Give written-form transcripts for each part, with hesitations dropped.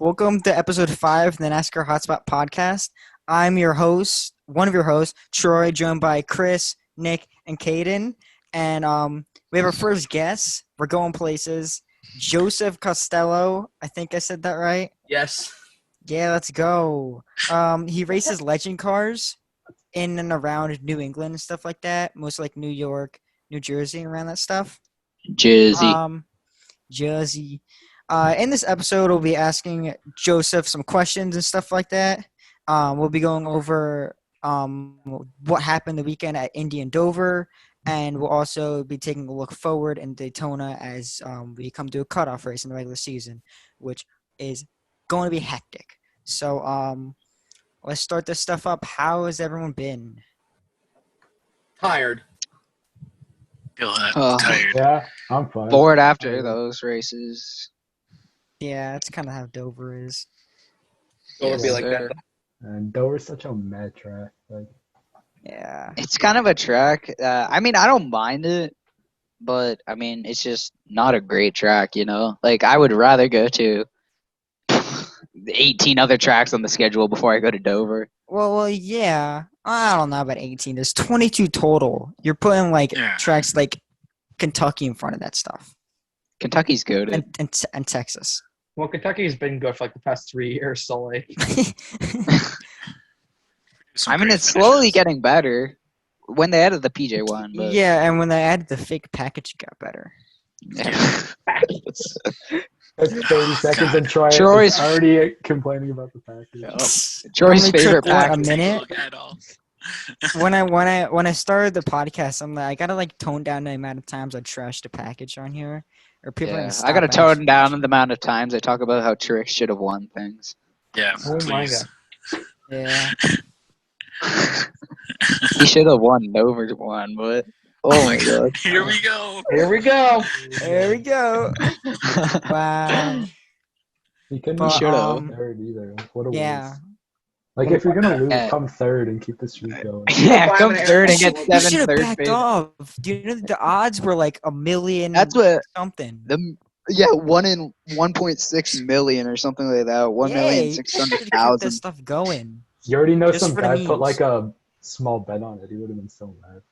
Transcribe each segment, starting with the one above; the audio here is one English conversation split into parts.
Welcome to episode 5 of the NASCAR Hotspot podcast. I'm your host, one of your hosts, Troy, joined by Chris, Nick, and Caden. And we have our first guest. We're going places. Joseph Costello. I think I said that right. Yes. Yeah, let's go. He races legend cars in and around New England and stuff like that. Mostly like New York, New Jersey, and around that stuff. Jersey. In this episode, we'll be asking Joseph some questions and stuff like that. We'll be going over what happened the weekend at Indy and Dover, and we'll also be taking a look forward in Daytona as we come to a cutoff race in the regular season, which is going to be hectic. So let's start this stuff up. How has everyone been? Tired. Feel tired. Yeah, I'm fine. Bored after those races. Yeah, that's kind of how Dover is. It'll be like that. And Dover's such a mad track. Yeah. It's kind of a track. I mean, I don't mind it, but I mean, it's just not a great track, you know? Like, I would rather go to 18 other tracks on the schedule before I go to Dover. Well, yeah. I don't know about 18. There's 22 total. You're putting, tracks like Kentucky in front of that stuff. Kentucky's good. And Texas. Well, Kentucky's been good for like the past 3 years, so like. I mean, it's slowly getting better. When they added the PJ one, but yeah, and when they added the fake package, it got better. Yeah. It's 30 seconds and Troy's already complaining about the package. Troy's favorite package. A minute. when I started the podcast, I'm like, I gotta tone down the amount of times I trash the package on here. Or people I gotta tone down the amount of times I talk about how Truex should have won things. Yeah. Oh my god. Yeah. He should have won Dover one, but oh my god. Here we go. Here we go. There we go. Wow. He couldn't But, should have third either. What a yeah. waste. Like, if you're gonna lose, come third and keep the streak going. Yeah, come third and get You 7 should have third backed base. off. Do you know that the odds were like a million? That's what something. 1 in 1.6 million or something like that. 1,600,000. This stuff going. You already know Just some for the guy memes. put like a small bet on it. He would have been so mad.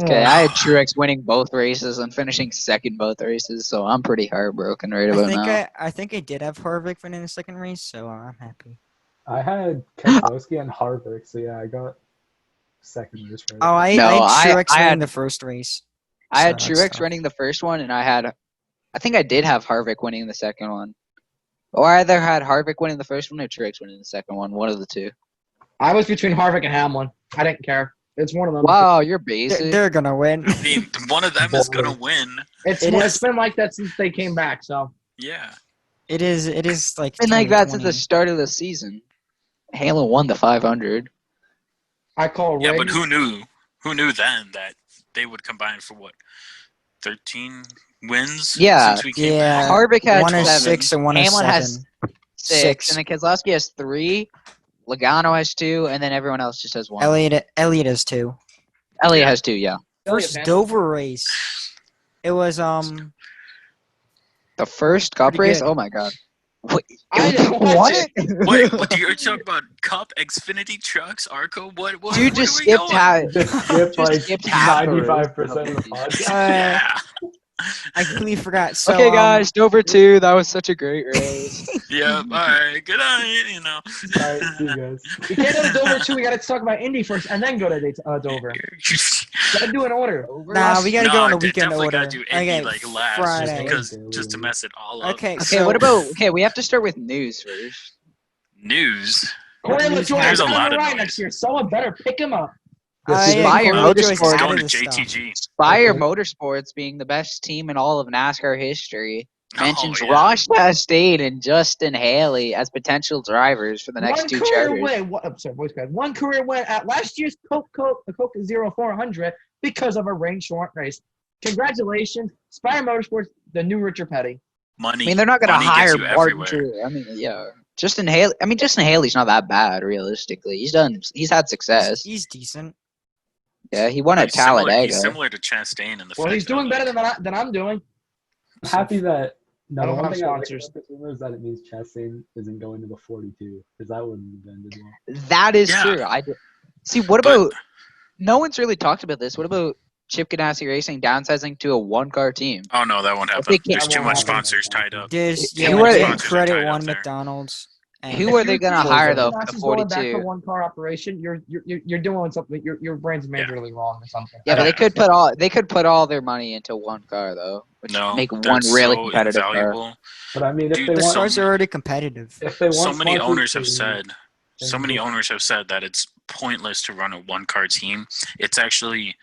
Okay, I had Truex winning both races and finishing second both races, so I'm pretty heartbroken right about now. I think I did have Harvick winning the second race, so I'm happy. I had Keselowski and Harvick, so yeah, I got second race right. Oh, I had Truex winning the first race. I had So that's Truex tough. winning the first one, and I think I did have Harvick winning the second one. Or I either had Harvick winning the first one or Truex winning the second one, one of the two. I was between Harvick and Hamlin. I didn't care. It's one of them. Wow, you're basic. They're gonna win. I mean, one of them is gonna win. It's been like that since they came back. So Yeah. It is like. Been like that since 2020. the start of the season. Hamlin won the 500. I call Yeah, Ray. but who knew? Who knew then that they would combine for what? 13 wins? Yeah. Since we came Yeah. back? Harvick has One is 7. 6 and one is Hamlin 7. has 6. And then Keselowski has 3. Logano has 2, and then everyone else just has 1. Elliott is 2. Elliott has 2, yeah. First Dover race. It was The first Cup Pretty race? good. Oh my god. Wait, I didn't watch what? Wait, what do you talk about? Cup, Xfinity, trucks, Arco? What? Dude where just are we skipped going? half. Just skipped like skipped half the race. 95% of the podcast. Yeah. I completely forgot. So, Okay, guys, Dover 2. That was such a great race. Yeah. All right. Good night. You know. Alright, see you guys. We can't go to Dover too. We got to talk about Indy first, and then go to Dover. Got to do an order. Nah, we gotta go on the weekend definitely order. gotta do Indy last, Friday. just to mess it all up. Okay, Okay, so what about... Okay, we have to start with news first. News. Corey There's LaJoy's a on lot the of ride noise. next year. Someone better pick him up. Spire Corey LaJoy's Motorsports out Going of to the stuff. JTG. Spire Okay. Motorsports being the best team in all of NASCAR history mentions Oh, yeah. Ross Chastain and Justin Haley as potential drivers for the next One 2 career charters. win. I'm sorry, voice crack. One career win at last year's Coke 0400 because of a rain short race. Congratulations, Spire Motorsports, the new Richard Petty. Money. I mean, they're not going to money gets hire you Martin everywhere. Truex. I mean, yeah. Justin Haley's not that bad, realistically. He's had success. He's decent. Yeah, he won at He's similar, Talladega. he's similar to Chastain in the Well, fact he's that, doing better than I'm doing. I'm happy that No, I the don't one have thing I like sponsors. about this rumor is that it means Chastain isn't going to the 42, because that wouldn't have ended well. That is Yeah. true. See. What But- about? No one's really talked about this. What about Chip Ganassi Racing downsizing to a one-car team? Oh no, that won't If they happen. can't- There's That too won't much happen. sponsors tied up. There's Who yeah, are they they- get Sponsors are credit tied up one there. McDonald's. And Who are they going to hire though for the Nasa's going back to 42? one car operation. You're doing something. Your brain's majorly wrong or something. Yeah, but Yeah. they could put all their money into one car though, which No, make one that's really so competitive car. invaluable. But I mean, if Dude, they the want, cars are already competitive. if they want So many sponsors owners have to- said. So many owners have said that it's pointless to run a one-car team. It's actually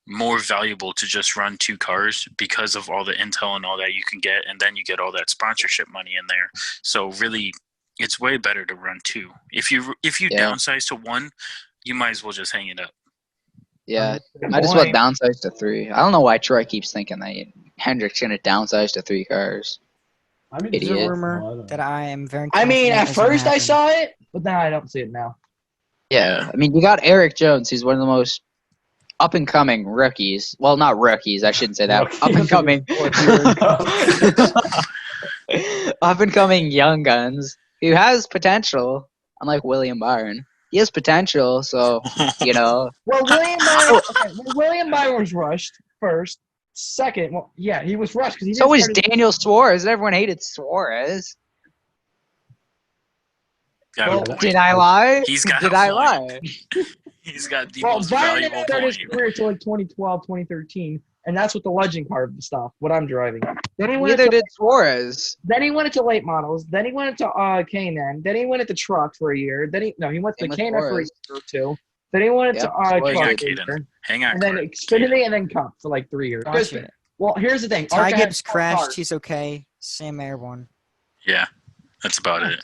more valuable to just run two cars because of all the intel and all that you can get, and then you get all that sponsorship money in there. So really, it's way better to run two. If you Yeah. downsize to one, you might as well just hang it up. Yeah, Good might as well point. downsize to 3. I don't know why Troy keeps thinking that Hendrick's going to downsize to 3 cars. I mean, There's a Idiot. rumor that I am very. I mean, confident at is gonna first I happen. saw it, but then I don't see it now. Yeah, I mean, you got Eric Jones, who's one of the most up-and-coming rookies. Well, not rookies, I shouldn't say that. Rookies. Up-and-coming. Up-and-coming young guns who has potential, unlike William Byron. He has potential, so, you know. Well, William Byron was rushed first. Second, well, yeah, he was rushed because he. So didn't was start his- Daniel Suarez. Everyone hated Suarez. Got Well, a point. Did I lie? He's got Did a I point. lie? He's got the Well, most Byron valuable didn't start his point. career until like 2012, 2013, and that's what the legend car stuff. What I'm driving. Then he went Neither into, did Suarez. Then he went into late models. Then he went into K&N. Then he went into truck for a year. He went to Same with K&N for a Suarez. year or two. Then he went into Yep, Suarez truck did. for a Caden. year. Hang on, And then Clark. Xfinity and then Cup for like 3 years. Watch it. Well, here's the thing. Ty Arca Gibbs has 4 crashed. cars. He's okay. Sam Air won. Yeah, that's about it.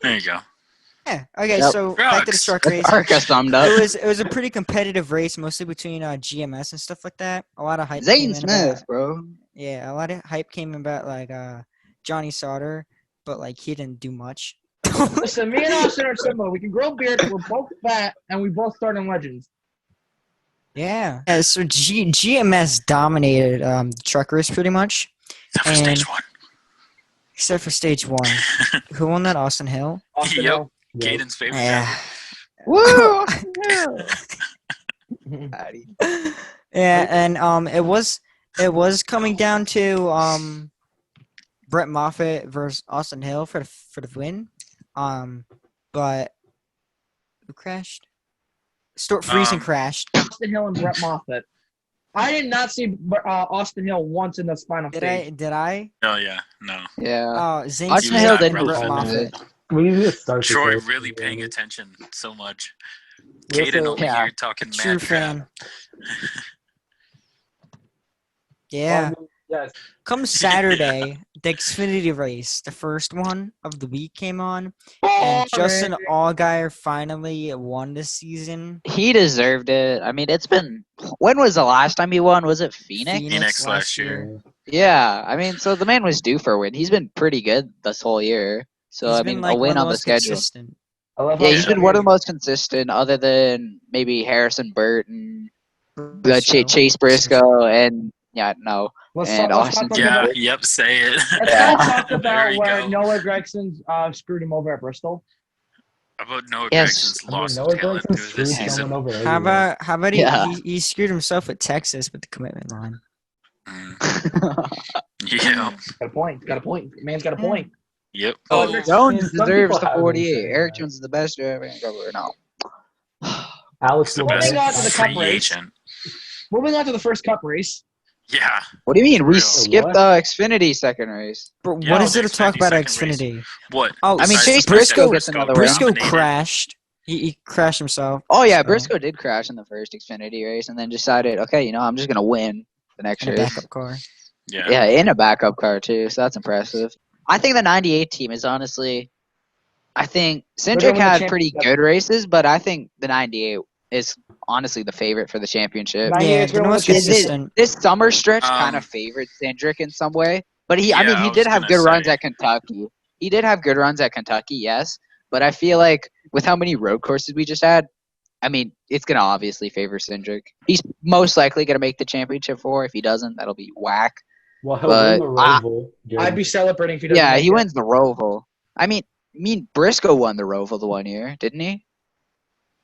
There you go. Yeah. Okay. Yep. So back to the Drugs. truck That's race. Arca summed up. It was a pretty competitive race, mostly between GMS and stuff like that. A lot of hype. came Zane in Smith, about, bro. yeah, a lot of hype came about like Johnny Sauter, but like he didn't do much. Listen, me and Austin are similar. We can grow beard. We're both fat, and we both start in Legends. Yeah. So GMS dominated the truck race pretty much, Except for And- stage one. except for stage one. Who won that? Austin Hill. Austin Yep. Hill. Yeah. Caden's favorite. Yeah. Woo! Yeah, and it was coming down to Brett Moffitt versus Austin Hill for the win. But who crashed? Stuart Friesen crashed. Austin Hill and Brett Moffitt. I did not see Austin Hill once in the final stage. Did I? Oh yeah, no. Yeah. Zane Austin Smith Hill and did Brett defend Moffitt. We need to start. the Troy race really again. paying attention so much. We Caden also- over Yeah. here talking True mad crap. fan. Yeah. Yes. Come Saturday, the Xfinity race, the first one of the week came on, and Justin Allgaier finally won this season. He deserved it. I mean, it's been. When was the last time he won? Was it Phoenix? Phoenix last year. Yeah. I mean, so the man was due for a win. He's been pretty good this whole year. So, He's I been mean, like a win one of on the most schedule. consistent. I love Yeah, how he's been one of the most consistent, other than maybe Harrison Burton, Chase Briscoe, and Let's and talk Austin about Yeah, that. yep, say it. Let's Yeah. not talk There about you where go. Noah Gregson screwed him over at Bristol. How about Noah Yes. Gregson's I mean, loss Noah of talent Gregson through screwed this someone season? over How everywhere. about Yeah. he screwed himself at Texas with the commitment line? Mm, yeah, Got a point. Got a point. Man's got a point. yep. Oh, Oh, Jones Some deserves people the have been 48. saying Eric that. Jones is the best driver in cover now. Alex he's the Moving best on to the cup free race. agent. Moving on to the first cup race. Yeah, What do you mean? We Real. skipped What? the Xfinity second race. But Yeah, what is the there to talk Xfinity about at second race. Xfinity? what? Oh, I mean, Besides Chase the fact Briscoe that gets another Briscoe dominated. crashed. He crashed himself. Oh yeah, so- Briscoe did crash in the first Xfinity race, and then decided, okay, I'm just gonna win the next in a race. backup car. Yeah. Yeah, in a backup car too, so that's impressive. I think the '98 team is honestly, I think gonna Cindric win the had pretty championship. good races, but I think the '98 is honestly the favorite for the championship. Nice. Yeah, it's the gonna most win the consistent. This summer stretch kind Um, of favored Cindric in some way, but he Yeah, I he was did have gonna good runs say. at Kentucky. He did have good runs at Kentucky, yes, but I feel like with how many road courses we just had, I mean, it's gonna obviously favor Cindric. He's most likely gonna make the championship 4. If he doesn't, that'll be whack. Well, he'll win But the Roval. I'd be celebrating if he doesn't yeah, make he it. wins the Roval. I mean Briscoe won the Roval the 1 year, didn't he?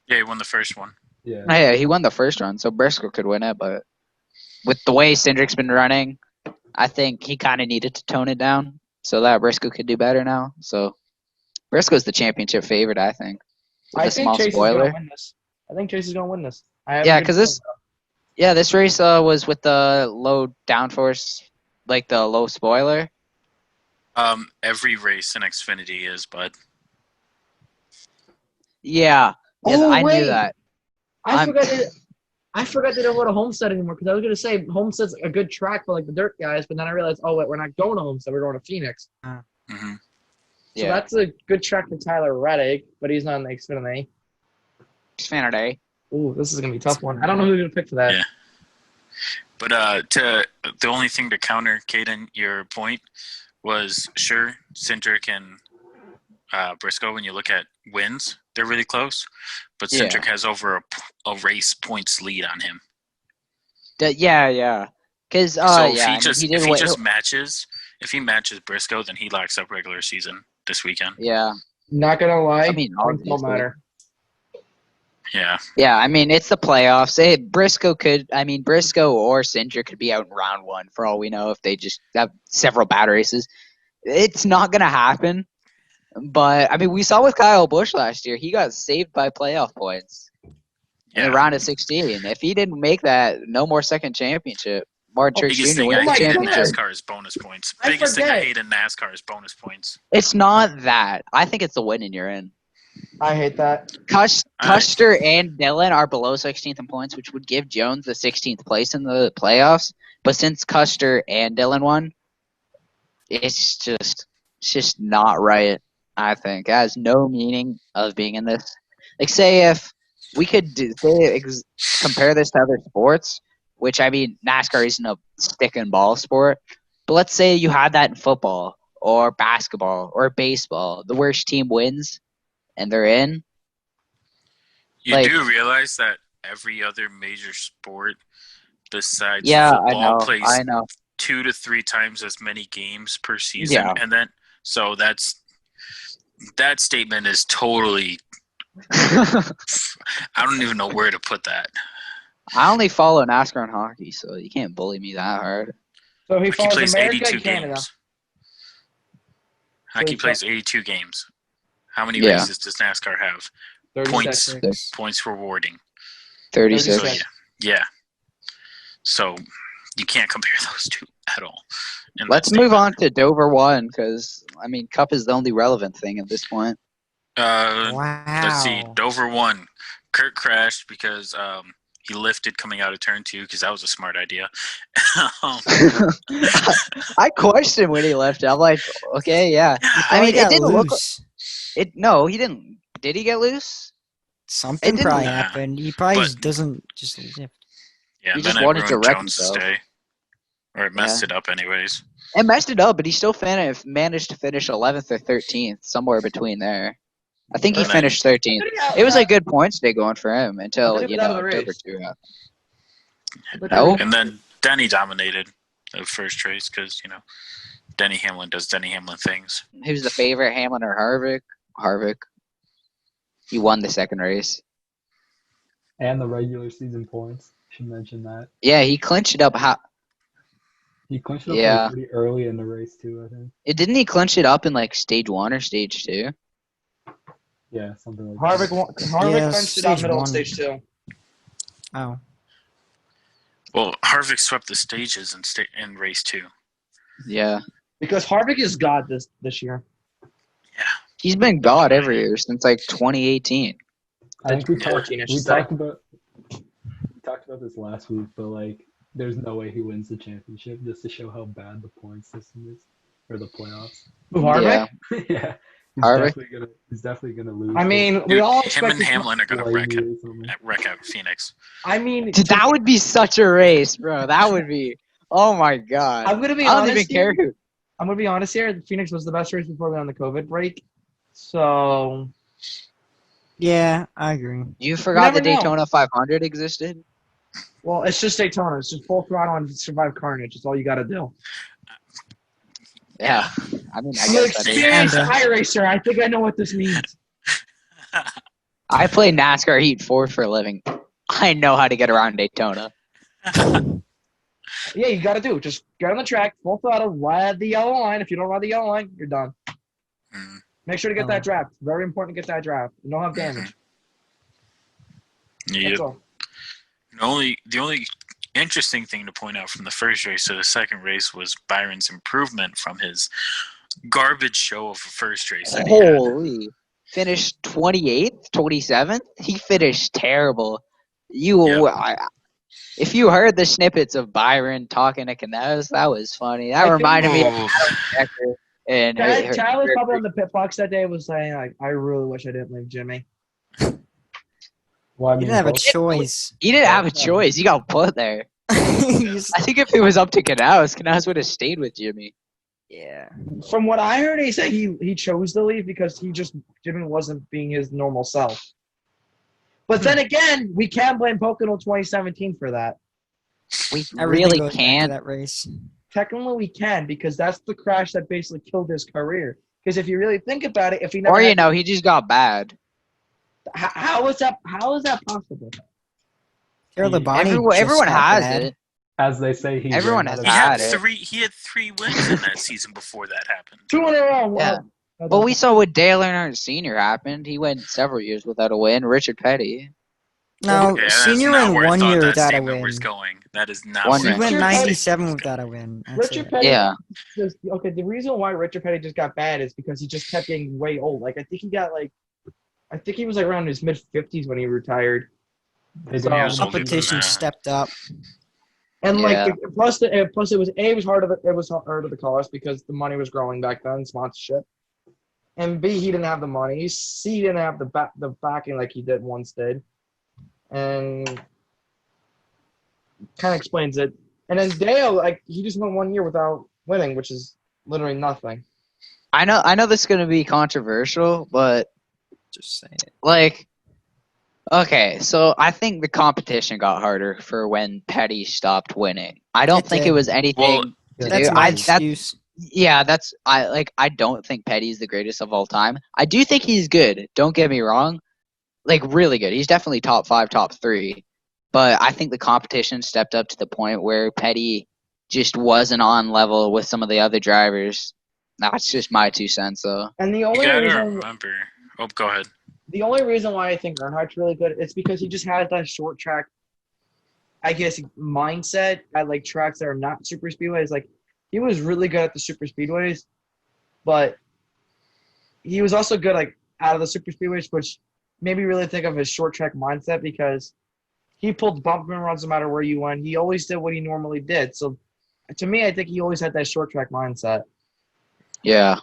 Yeah, he won the first one. Yeah. Oh, yeah, he won the first run, so Briscoe could win it. But with the way Cindric's been running, I think he kind of needed to tone it down so that Briscoe could do better now. So Briscoe's the championship favorite, I think. With I a think small Chase is spoiler. gonna win this. I think Chase is gonna win this. I have Yeah, a good because this race was with the low downforce, like the low spoiler. Every race in Xfinity is, but Yeah, Oh, I knew wait. that. I forgot they don't go to Homestead anymore because I was gonna say Homestead's a good track for like the dirt guys, but then I realized, oh wait, we're not going to Homestead, we're going to Phoenix. hmm So Yeah, that's a good track for Tyler Reddick, but he's not in the Xfinity. Xfinity. Ooh, this is gonna be a tough one. I don't know who's gonna pick for that. Yeah. But to the only thing to counter, Caden, your point was sure Cindric and Briscoe. When you look at wins, they're really close, but Yeah. Cindric has over a race points lead on him. Yeah. Because So yeah, I mean, he did win. if he matches Briscoe, then he locks up regular season this weekend. Yeah, Not gonna lie, I mean, points don't obviously. matter. Yeah. Yeah, I mean, it's the playoffs. Briscoe or Cindric could be out in round one for all we know if they just have several bad races. It's not going to happen. But, I mean, we saw with Kyle Busch last year. He got saved by playoff points in the round of 16. If he didn't make that, no more second championship. Martin Truex Biggest Jr. thing wins I the hate in championship. NASCAR is bonus points. I Biggest thing I forget. hate in NASCAR is bonus points. It's not that. I think it's the winning you're in. I hate that. Custer and Dillon are below 16th in points, which would give Jones the 16th place in the playoffs. But since Custer and Dillon won, it's just not right. I think it has no meaning of being in this. Like, say if we could compare this to other sports, which I mean, NASCAR isn't a stick and ball sport, but let's say you had that in football or basketball or baseball. The worst team wins, and they're in. You Like- do realize that every other major sport besides Yeah, football plays I know. 2 to 3 times as many games per season, Yeah. and then so that statement is totally. I don't even know where to put that. I only follow NASCAR and hockey, so you can't bully me that hard. So he He follows plays America 82 and Canada. games. Hockey he plays 82 games. How many Yeah. races does NASCAR have? 36. Points rewarding. 36. So yeah. So you can't compare those two at all. in that Let's move statement. on to Dover 1, because, I mean, Cup is the only relevant thing at this point. Wow. Let's see. Dover 1. Kurt crashed because he lifted coming out of turn 2 because that was a smart idea. I questioned when he left. I'm like, okay, yeah. I mean, it didn't look. No, he didn't. Did he get loose? Something didn't- probably Yeah, happened. He probably but- just doesn't just lift. Yeah, He and just then it wanted to ruined wreck Jones' himself. day. Or it messed Yeah. it up anyways. It messed it up, but he still managed to finish 11th or 13th, somewhere between there. I think he And then- finished 13th. It was a good points day going for him until, But he was out of the Dover race. 2 happened. But No? And then Denny dominated the first race because, Denny Hamlin does Denny Hamlin things. Who's the favorite, Hamlin or Harvick? Harvick. He won the second race. And the regular season points. Should mention that. Yeah, he clinched it up. He clinched it up Yeah. pretty early in the race too, I think. Didn't he clinch it up in like stage 1 or stage 2? Yeah, something like Harvick that. Yeah, clinched it out stage middle one. of stage 2. Oh. Well, Harvick swept the stages in race 2. Yeah. Because Harvick is God this year. He's been God every year since like 2018. I think we 14, I should we say. talked about this last week, but like there's no way he wins the championship just to show how bad the point system is or the playoffs. Who, Harvick? Yeah. Yeah. Harvick? He's definitely gonna lose. I mean, we Dude, all him expect and Hamlin are going to Hamlin. wreck out Phoenix. I mean, Dude, that would be such a race, bro. That would be. Oh my god. I'm gonna be I don't honest. even care who. I'm gonna be honest here. Phoenix was the best race before we went on the COVID break. So Yeah, I agree. You forgot never the know. Daytona 500 existed? Well, it's just Daytona. It's just full throttle and survive carnage. That's all you got to do. Yeah. I mean, I I'm an guess that is. experienced Kinda. iRacer. I think I know what this means. I play NASCAR Heat 4 for a living. I know how to get around Daytona. Yeah, you got to do. Just get on the track, full throttle, ride the yellow line. If you don't ride the yellow line, you're done. Mm. Make sure to get that draft. Very important to get that draft. You don't have damage. Yeah. That's all. The only interesting thing to point out from the first race to the second race was Byron's improvement from his garbage show of a first race that he had. Holy. Finished 28th, 27th? He finished terrible. If you heard the snippets of Byron talking to Canales, that was funny. That reminded me of Oh, Becker and Chad was probably on the pit box that day. Was saying like, I really wish I didn't leave Jimmy. Well, I He mean, didn't have a both- choice. He didn't have a choice. He got put there. He's- I think if it was up to Canales would have stayed with Jimmy. yeah. From what I heard, he said he chose to leave because Jimmy wasn't being his normal self. But then again, we can blame Pocono 2017 for that. We Everything really goes back to can't. that race. Technically, we can because that's the crash that basically killed his career. Because if you really think about it, if he never Or, he just got bad. how is that possible? Carol Labonte Everyone just got has bad. it. as they say, he Everyone ran out has of he had had it. three. He had 3 wins in that season before that happened. 2 in a row. Yeah. Well, we saw what Dale Earnhardt Sr. happened. He went several years without a win. Richard Petty. No, Okay, that's senior not went where I 1 thought year that without a statement win. was going. That is not One where He I went thought that Petty- statement 97 was without going. a win. That's Richard it. Petty. Yeah. Okay, the reason why Richard Petty just got bad is because he just kept getting way old. Like I think he was like around his mid-50s when he retired. They So- didn't He was have older than Competition that. stepped up. And Yeah. plus it was hard of the cause because the money was growing back then, sponsorship. And B, he didn't have the money. C, he didn't have the backing like he did once did. And kind of explains it. And then Dale, like he just went 1 year without winning, which is literally nothing. I know this is going to be controversial, but Just saying it. okay, so I think the competition got harder for when Petty stopped winning. I don't It think did. it was anything. Well, to That's do. my That's excuse. yeah. I don't think Petty's the greatest of all time. I do think he's good. Don't get me wrong, like really good. He's definitely top 5, top 3. But I think the competition stepped up to the point where Petty just wasn't on level with some of the other drivers. That's just my 2 cents, though. And the You only gotta reason remember. Oh, go ahead. why I think Earnhardt's really good is because he just has that short track, I guess, mindset at like tracks that are not super speedways. Like he was really good at the super speedways, but he was also good like out of the super speedways, which made me really think of his short track mindset because he pulled bump and runs no matter where you went. He always did what he normally did. So to me, I think he always had that short track mindset. Yeah.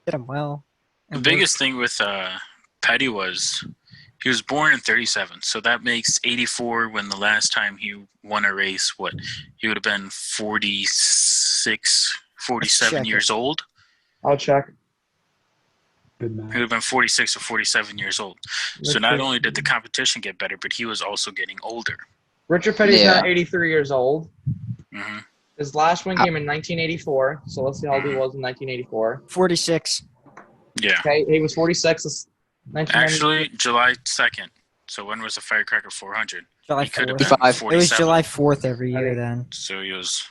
Did him well. The biggest thing with Petty was he was born in 37, so that makes 84 when the last time he won a race, he would have been 46, 47 check years old. I'll check. good He would match. have been 46 or 47 years old. So not only did the competition get better, but he was also getting older. Richard Petty's Yeah. now 83 years old. Hmm His last win came in 1984. So let's see how old he was in 1984. 46. Yeah. Okay, he was 46. It's 1990. Actually, July 2nd. So when was the Firecracker 400? July He could have 4th. been 55. 47. It was July 4th every year then. So he was.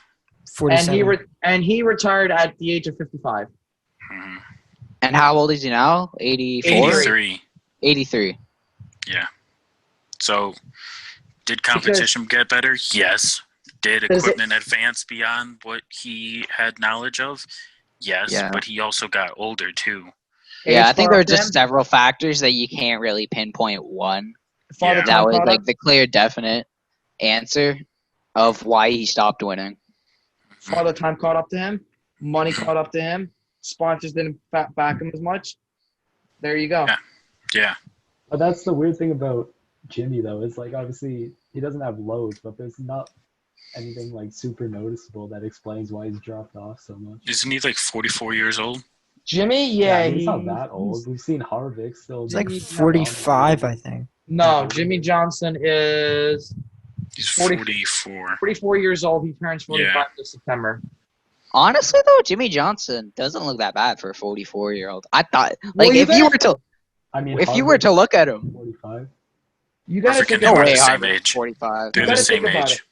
47. and he retired at the age of 55. mhm. And how old is he now? 84? 83. 83. So, did competition get better? Yes. Did Does it- equipment advance beyond what he had knowledge of? Yes, Yeah. but he also got older too. Yeah, I Age think caught there are up to just him. several factors that you can't really pinpoint one. Father Yeah. That time was caught like up. the clear, definite answer of why he stopped winning. Father time caught up to him. Money caught up to him. Sponsors didn't back him as much. There you go. Yeah. Yeah. But that's the weird thing about Jimmy, though. Is like obviously he doesn't have lows, but there's not anything like super noticeable that explains why he's dropped off so much. Isn't he like 44 years old? Jimmy, yeah, he's not that old. We've seen Harvick still. It's like be- 45, I think. No, Jimmy Johnson is He's 40 44. 44 years old. He turns 45 Yeah. this September. Honestly, though, Jimmy Johnson doesn't look that bad for a 44-year-old. I thought, Well, like, you if you guys- were to, I mean, if you were to look at him, 45. You gotta Harvick think and him no are about the way, it. same Harvard's age. 45. They're You the gotta same think about age.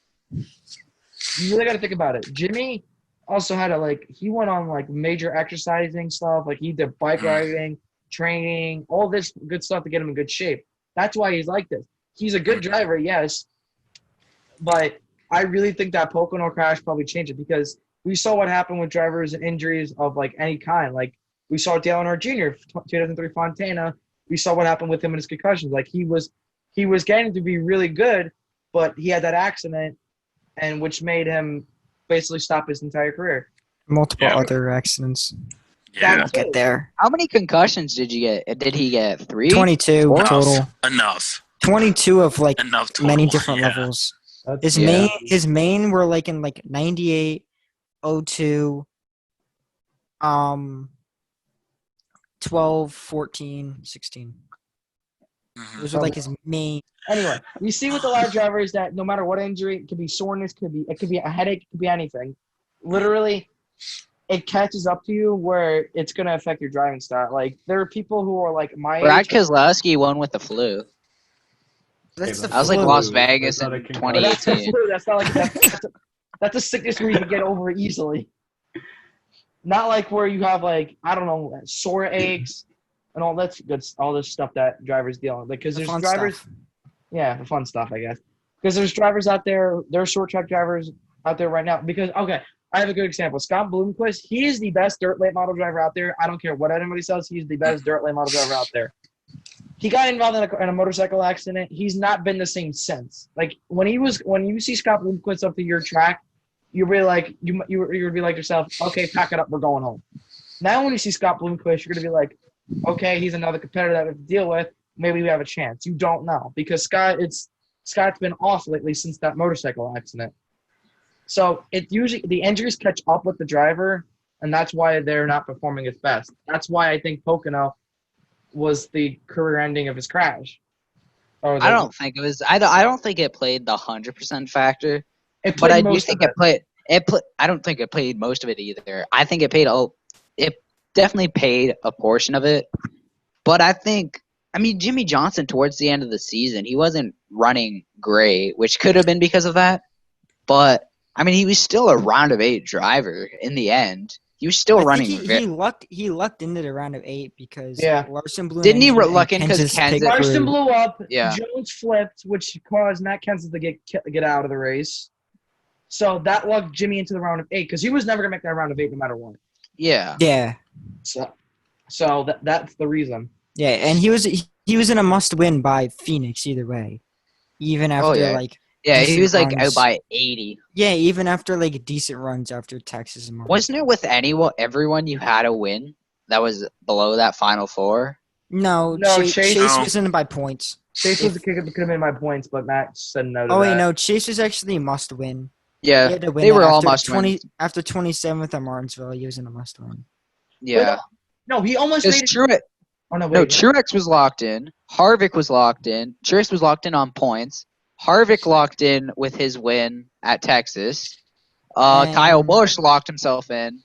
You really got to think about it. Jimmy also had he went on like major exercising stuff. Like he did bike riding, training, all this good stuff to get him in good shape. That's why he's like this. He's a good driver, yes, but I really think that Pocono crash probably changed it because we saw what happened with drivers and injuries of like any kind. Like we saw Dale Earnhardt Jr. 2003 Fontana. We saw what happened with him and his concussions. Like he was getting to be really good, but he had that accident, and which made him basically stop his entire career. Multiple Yeah. other accidents. Yeah. We'll get there. How many concussions did you get? Did he get 3? 22 Four? total. Enough. 22 of like Enough total. many different Yeah. levels. That's His main were like in like 98, 02, 12, 14, 16. Mhm. Those are like his main. Anyway, we see with a lot of drivers that no matter what injury, it could be soreness, it could be a headache, it could be anything. Literally, it catches up to you where it's gonna affect your driving style. Like there are people who are like my Brad age. Keselowski won with the flu. That's the That was like flu. Las Vegas That's not a in concussion. That's the 2018. flu. That's not like that's a sickness where you can get over easily. Not like where you have like I don't know sore aches and all that's good. All this stuff that drivers deal with. Because The there's fun drivers. stuff. Yeah, the fun stuff, I guess. Because there's drivers out there, there are short track drivers out there right now. Because, okay, I have a good example. Scott Bloomquist, he is the best dirt late model driver out there. I don't care what anybody says, he's the best dirt late model driver out there. He got involved in a motorcycle accident. He's not been the same since. Like, when you see Scott Bloomquist up to your track, you're really like, you're going to be like yourself, okay, pack it up, we're going home. Now when you see Scott Bloomquist, you're going to be like, okay, he's another competitor that we have to deal with. Maybe we have a chance. You don't know because Scott's been off lately since that motorcycle accident. So it usually the injuries catch up with the driver, and that's why they're not performing its best. That's why I think Pocono was the career ending of his crash. I don't think it was. I don't think it played the 100% factor, It but played I do most think of it played. I don't think it played most of it either. I think it paid. It definitely paid a portion of it, but I think. I mean, Jimmy Johnson towards the end of the season, he wasn't running great, which could have been because of that. But I mean, he was still a round of 8 driver in the end. He was still I running. think he lucked into the round of 8 because Yeah. Larson blew. Didn't he an engine and luck in 'cause Kansas Kansas- picked Larson through. blew up. Yeah. Jones flipped, which caused Matt Kenseth to get out of the race. So that lucked Jimmy into the round of 8 because he was never gonna make that round of 8 no matter what. Yeah. Yeah, So that's the reason. yeah, and he was in a must-win by Phoenix either way, even after yeah. like Yeah, he decent was like out runs. by 80. Yeah, even after like decent runs after Texas and Martin. Wasn't it with everyone you had a win that was below that Final Four? No, No, Chase No. was in it by points. Chase was the kicker that could have been my points, but Matt said no to Oh wait, that. no, Chase was actually a must-win. He Yeah, had to win they that were all after must 20 wins. after 27th at Martinsville. He was in a must-win. Yeah. No, he almost Because made it. Oh no, No, wait. Truex was locked in. Harvick was locked in. Truex was locked in on points. Harvick locked in with his win at Texas. Kyle And- Busch locked himself in.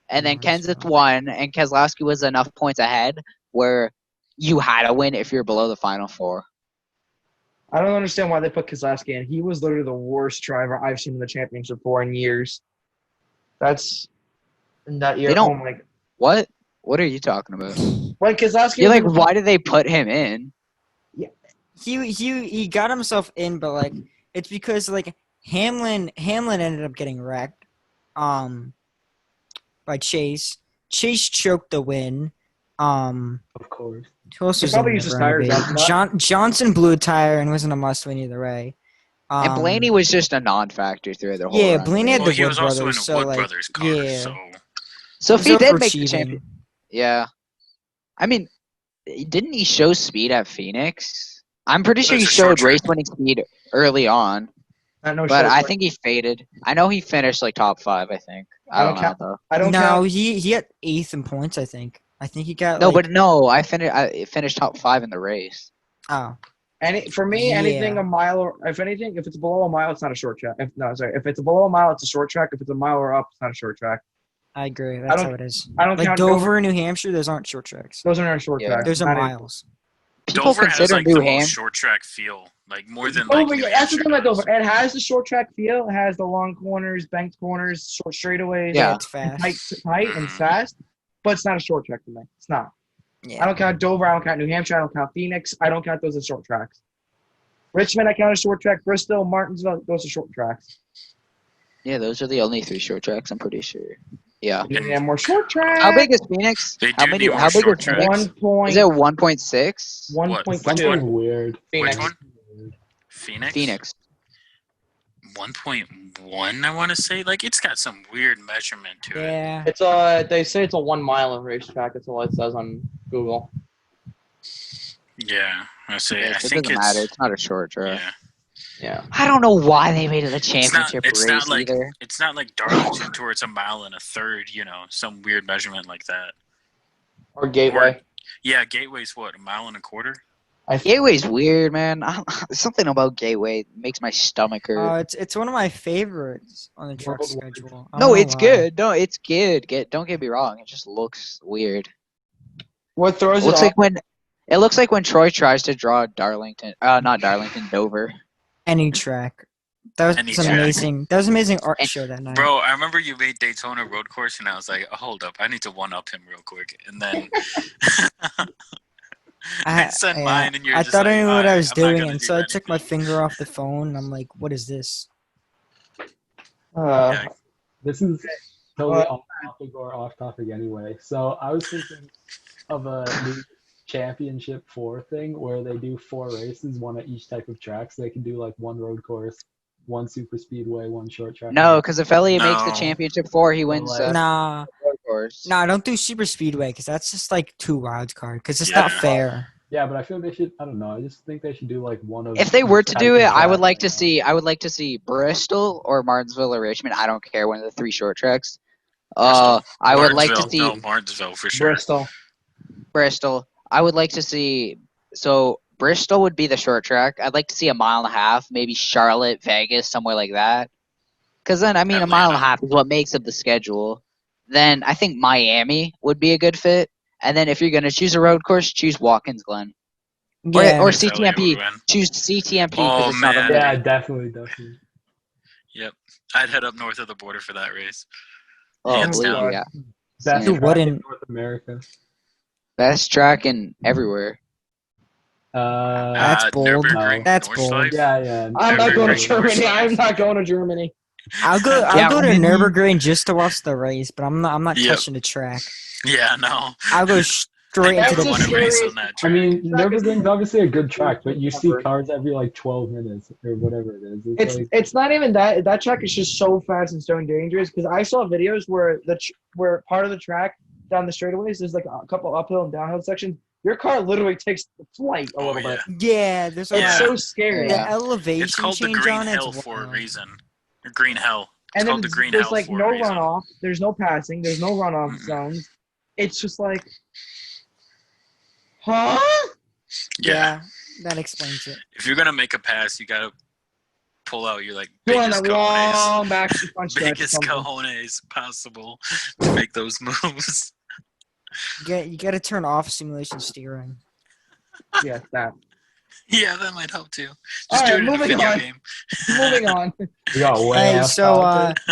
And then Martinsville. Kenseth won, and Keselowski was enough points ahead where you had to win if you're below the Final Four. I don't understand why they put Keselowski in. He was literally the worst driver I've seen in the championship for in years. That's in that year. They don't- Oh my! What? What are you talking about? When Keselowski, You're like, why did they put him in? He got himself in, but like it's because like Hamlin ended up getting wrecked, by Chase. Chase choked the win. Of course. Who else He was probably in used his the round of tires eight? after that. Johnson blew a tire and wasn't a must-win either way. And Blaney was just a non-factor through the whole Yeah, run. Blaney had Well, the he Wood was also in brothers, a so Wood like, Brothers car, yeah. so So if He's he did make the overachieving. champion, yeah. I mean, didn't he show speed at Phoenix? I'm pretty sure It he was a short showed race track. winning speed early on, I know. but I think he faded. I know he finished like top 5. I think. I don't know count- though. I don't No, count. he got 8th in points. I think he got No, like, but no, I finished top 5 in the race. oh For me, anything Yeah. a mile or if it's below a mile, it's not a short track. If it's below a mile, it's a short track. If it's a mile or up, it's not a short track. I agree. I That's don't how it is. I don't Like count Dover, New Hampshire, those aren't short tracks. Those are not short Yeah. tracks. Those are Not even- miles. People Dover has consider like New the most Hampshire. short track feel, like more than like Dover, New yeah, that's the Hampshire thing about does. Dover. It has the short track feel. It has the long corners, banked corners, short straightaways. Yeah, Yeah. it's and fast. tight and fast. But it's not a short track to me. It's not. I Yeah. don't count Dover. I don't count New Hampshire. I don't count Phoenix. I don't count those as short tracks. Richmond, I count as short track. Bristol, Martinsville, those are short tracks. Yeah, those are the only 3 short tracks. I'm pretty sure. Yeah. You need more short tracks. How big is Phoenix? They How do many? need more How big short is tracks. Phoenix? 1 Is it 1.6? 1.2. Which one? Something weird. Phoenix. Which one? Weird. Phoenix. Phoenix. 1.1. I want to say like it's got some weird measurement to it. Yeah. It's they say it's a 1 mile racetrack. That's all it says on Google. Yeah, I say Yeah, I so it think doesn't it's matter. It's not a short track. yeah. Yeah. I don't know why they made it a It's not. championship It's race not like either. it's not like Darlington to where it's a mile and a third. You know, some weird measurement like that. Or Gateway. Yeah, Gateway's what, a mile and a quarter? I think. Gateway's weird, man. Something about Gateway makes my stomach hurt. It's one of my favorites on the track Worldwide. schedule. I No, don't know it's why. good. No, it's good. Don't get me wrong. It just looks weird. What throws It looks it like when Troy tries to draw Darlington. Not Darlington, Dover. Any track. That was Any an track. amazing. That was an amazing art And- show that night. Bro, I remember you made Daytona road course, and I was like, oh, hold up, I need to one up him real quick, and then I sent yeah, mine, and you're I just thought like, I knew what I was "Alright, I'm not doing, gonna and do so I took my anything." finger off the phone. I'm like, "What is this?" Yeah. This is totally What? off topic or off topic anyway. So I was thinking of a new championship 4 thing where they do 4 races, one at each type of track. So they can do like 1 road course, 1 super speedway, 1 short track. No, because if Elliott makes the No. championship 4, he wins like- Nah, road course. nah, don't do super speedway because that's just like too wild card. Because it's Yeah. not fair. Yeah, but I feel they should. I don't know. I just think they should do like one of. If they were to each do type it, of I would track. like to see. I would like to see Bristol or Martinsville or Richmond. I don't care. One of the 3 short tracks. I would like to Martinsville. see No, Martinsville for sure. Bristol. Bristol. I would like to see. So Bristol would be the short track. I'd like to see a mile and a half, maybe Charlotte, Vegas, somewhere like that. Because then, I mean, a mile and a Atlanta. half is what makes up the schedule. Then I think Miami would be a good fit. And then if you're gonna choose a road course, choose Watkins Glen Yeah. or That's Elliott CTMP. would win. Choose CTMP Oh, because it's not man. a Yeah, definitely. Yep, I'd head up north of the border for that race. Oh, Hands believe down. me, yeah. Best Who track wouldn't? in North America. Best track in everywhere. That's bold. Nürburgring, That's Nordschleife. bold. Yeah. I'm not going to Nürburgring, Germany. Nordschleife. I'm not going to Germany. I'll go. Yeah, I'll go to when you- Nürburgring just to watch the race, but I'm not Yep. touching the track. Yeah, no. I'll go straight That's into I the. a want to race scary- on that I track. mean, Track is- Nürburgring's obviously a good track, but you see Ever. cars every like 12 minutes or whatever it is. It's like, it's not even that track is just so fast and so dangerous because I saw videos where where part of the track down the straightaways there's like a couple uphill and downhill sections. Your car literally takes flight a Oh, little yeah. bit. Yeah, there's a It's Yeah. so scary. the Yeah. elevation It's called the change Green on Hill it's for a wild. reason. Or Green Hell. It's And then called the Green there's Hell like for no a reason. runoff. There's no passing. There's no runoff Mhm. zones. It's just like, huh? Yeah. That explains it. If you're gonna make a pass, you gotta pull out your like Go on biggest that cojones, long back front stretch. or biggest something. cojones possible to make those moves. You got to turn off simulation steering. Yeah, that. Yeah, that might help too. All Just right, do it in a moving video on. game. Moving on. we got way Hey, off so topic.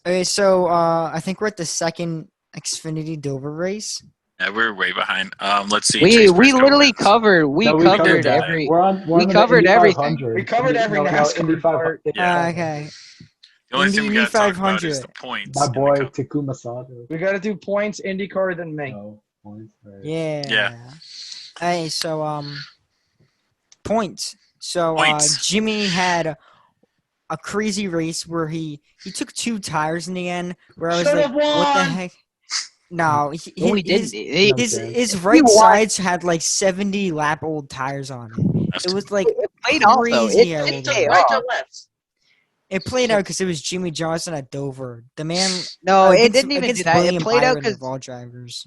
I think we're at the second Xfinity Dover race. Yeah, we're way behind. Let's see. We Chase Briscoe literally wins. covered No, we covered that. every. We're on we the covered Indy everything. 500. We covered every NASCAR Indy 500. part. Yeah. Okay. The only thing we Indy gotta talk about 500. is the points. My in the boy cup. Takuma Sato. We got to do points, IndyCar, then me. No points. Right. Yeah. Yeah. Hey, so points. So Points. Jimmy had a crazy race where he took 2 tires in the end. Where I was Should've like, what the won! heck? No, No, we didn't. his, It, his, Okay. his right won. sides had like 70 lap old tires on it. That's It was like it played off though. crazy It how did old pay it Right was. off. to left. It played out because it was Jimmy Johnson at Dover. The man. No, it against- didn't even do against that. It William played out Byron because of all drivers.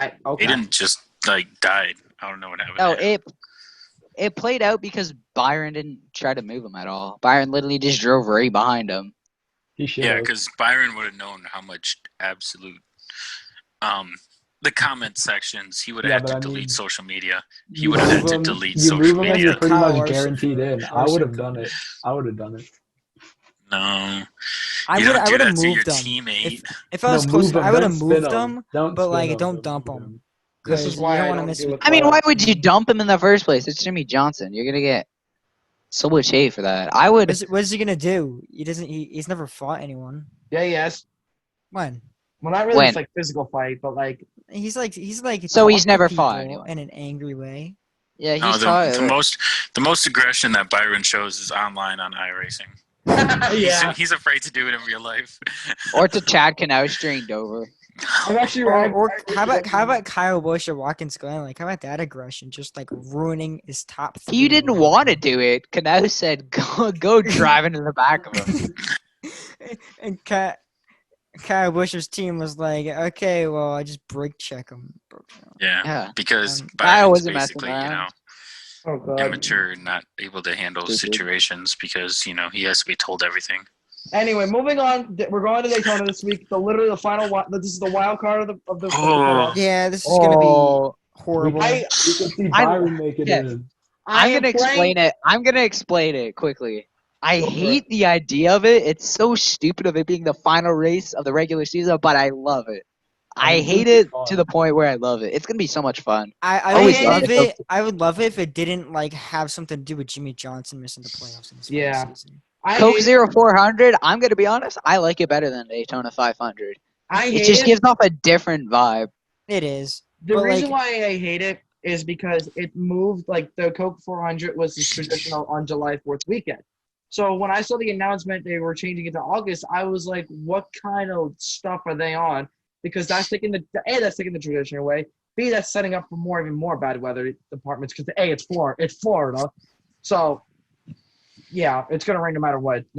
He Okay. didn't just like died. I don't know what happened. No, there. it played out because Byron didn't try to move him at all. Byron literally just drove right behind him. He should Yeah, have. because Byron would have known how much absolute the comment sections. He would have Yeah, had but to I delete mean, social media. He you would have move had to him. delete You move social him, and media. you're pretty Kyle much or guaranteed in. I would have done it. I would have done it. No, I you would don't do have that to your moved them teammate. if I No, was close. move him. I would have Don't spin moved him. them, Don't but spin like him. don't Don't dump move them him. This because is you why don't I want to don't miss do with. with I mean, playoff why would you teams. dump him in the first place? It's Jimmy Johnson. You're gonna get so much hate for that. I would. What is he gonna do? He doesn't. He's never fought anyone. Yeah, yes. When? Well, not really When? like physical fight, but like He's like So he's talk to never fought people anyone. in an angry way. Yeah, No, he's the taught. most aggression that Byron shows is online on iRacing. yeah. He's afraid to do it in real life. Or to Chad Knaus during Dover. I'm actually Or how about Kyle Busch or Watkins Glen? Like how about that aggression? Just like ruining his top three. He didn't want to do it. Knaus said, "Go drive into the back of him." And Kyle Busch's team was like, okay, well, I just brake check him. Yeah, Yeah. because Um, I Byron's wasn't messing basically, around. Oh god. immature, not able to handle Stupid. situations because he has to be told everything. Anyway, moving on. We're going to Daytona this week. Literally the final. This is the wild card of the Oh. playoffs. Yeah, this is gonna be Oh, horrible. I You can see I- Byron make it yeah. in. I I'm am gonna praying. explain it. I'm gonna explain it quickly. I Go for hate the idea of it. It's so stupid of it being the final race of the regular season, but I love it. I mean, hate it's it fun. to the point where I love it. It's gonna be so much fun. I Always would hate love it. it. I would love it if it didn't like have something to do with Jimmy Johnson missing the playoffs in this Yeah. season. I Coke hate, Zero 400. I'm gonna be honest. I like it better than Daytona 500. I It hate just it. gives off a different vibe. It is. The but, reason like, why I hate it is because it moved. Like the Coke 400 was this traditional on July 4th weekend. So when I saw the announcement they were changing it to August, I was like, "What kind of stuff are they on?" Because that's taking that's taking the traditional way. B, that's setting up for even more bad weather departments because it's Florida, so yeah, it's gonna rain no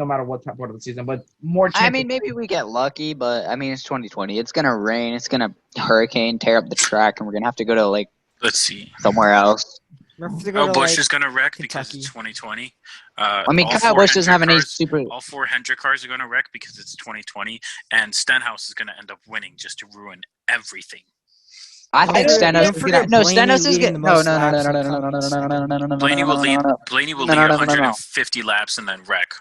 matter what part of the season. But more. I mean, maybe we get lucky, but I mean, it's 2020. It's gonna rain. It's gonna hurricane, tear up the track, and we're gonna have to go to like Let's see. somewhere else. we have to go to, Busch like, is going to wreck because Kentucky. it's 2020. I mean, all Kyle four Busch doesn't have Hendrick any cars- super. All four Hendrick cars are going to wreck because it's 2020, and Stenhouse is going to end up winning just to ruin everything. I Don't think forget- Stenhouse don't is forget gonna. No, Blaney Stenhouse is leading gonna. the No, most no, no, no, laps no, and no, no, no, coming no, no, second. no, no, no, no, Blaney will lead. no. Blaney will No, lead no, no, no, no, no. 150 laps and then wreck.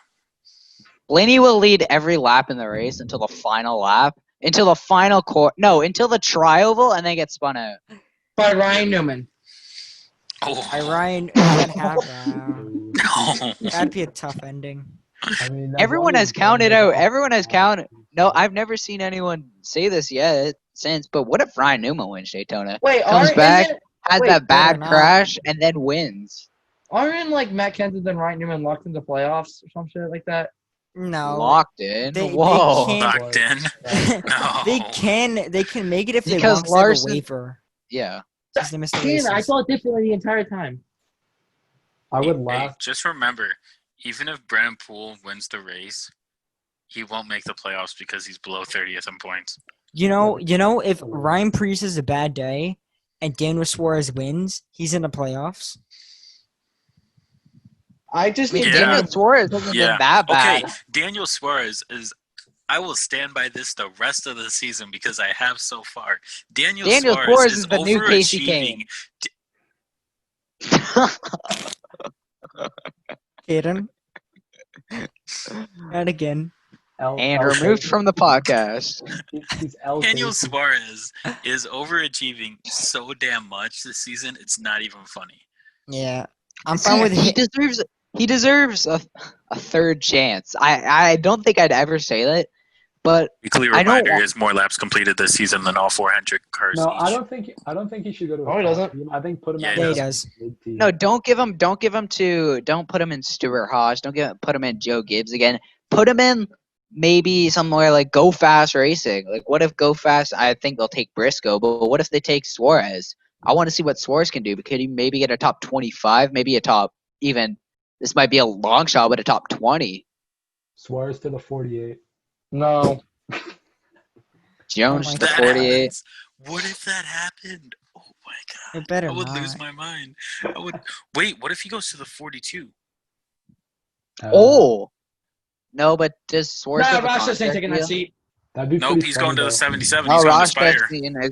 Blaney will lead every lap in the race until the final lap, until the final until the trioval, and then get spun out. by Ryan Newman. Oh, Ryan, that happened. no. That'd be a tough ending. I mean, as Everyone long has as counted Byron out. doesn't Everyone has fall, counted. No, fine. I've never seen anyone say this yet since. But what if Ryan Newman wins Daytona? Wait, Comes back, has wait, that bad better not. crash, and then wins. aren't like Matt Kenseth and Ryan Newman locked into playoffs or some shit like that? No, Locked in. they Whoa. can't. Locked in. No. they can make it if they Because want 'cause they have a Larson- waiver. Yeah. 'Cause they missed the Damn, I races. thought differently the entire time. I would Hey, laugh. just remember, even if Brennan Poole wins the race, he won't make the playoffs because he's below 30th in points. You know, if Ryan Preece has a bad day and Daniel Suarez wins, he's in the playoffs. I just I mean, think Yeah. Daniel Suarez hasn't Yeah. been that bad. Okay, Daniel Suarez is. I will stand by this the rest of the season because I have so far. Daniel Suarez is is the new Casey overachieving. Kaden. And again. And removed from the podcast. He's L. Daniel Casey. Suarez is overachieving so damn much this season. It's not even funny. Yeah. I'm fine with he him. deserves a third chance. I don't think I'd ever say that, but Weekly I don't reminder wa- is more laps completed this season than all 400 cars No, each. I don't think he should go to. Oh, he top doesn't. team. I think put him. Yeah, at he Yeah, he like does. mid-team. no, don't put him in Stuart Haas. Put him in Joe Gibbs again. Put him in maybe somewhere like Go Fast Racing. Like, what if Go Fast? I think they'll take Briscoe, but what if they take Suarez? I want to see what Suarez can do. Could he maybe get a top 25? Maybe a top even. This might be a long shot, but a top 20. Suarez to the 48. no. Jones Oh my to the God. 48. happens. What if that happened? Oh my It better I would not. lose my mind. I would. Wait, what if he goes to the 42? Oh no, but does Swartz Nah, have a Rosh just ain't contract taking that deal? seat. That'd be Nope, pretty he's funny going to the though. 77. No, He's going to Rosh Spire. is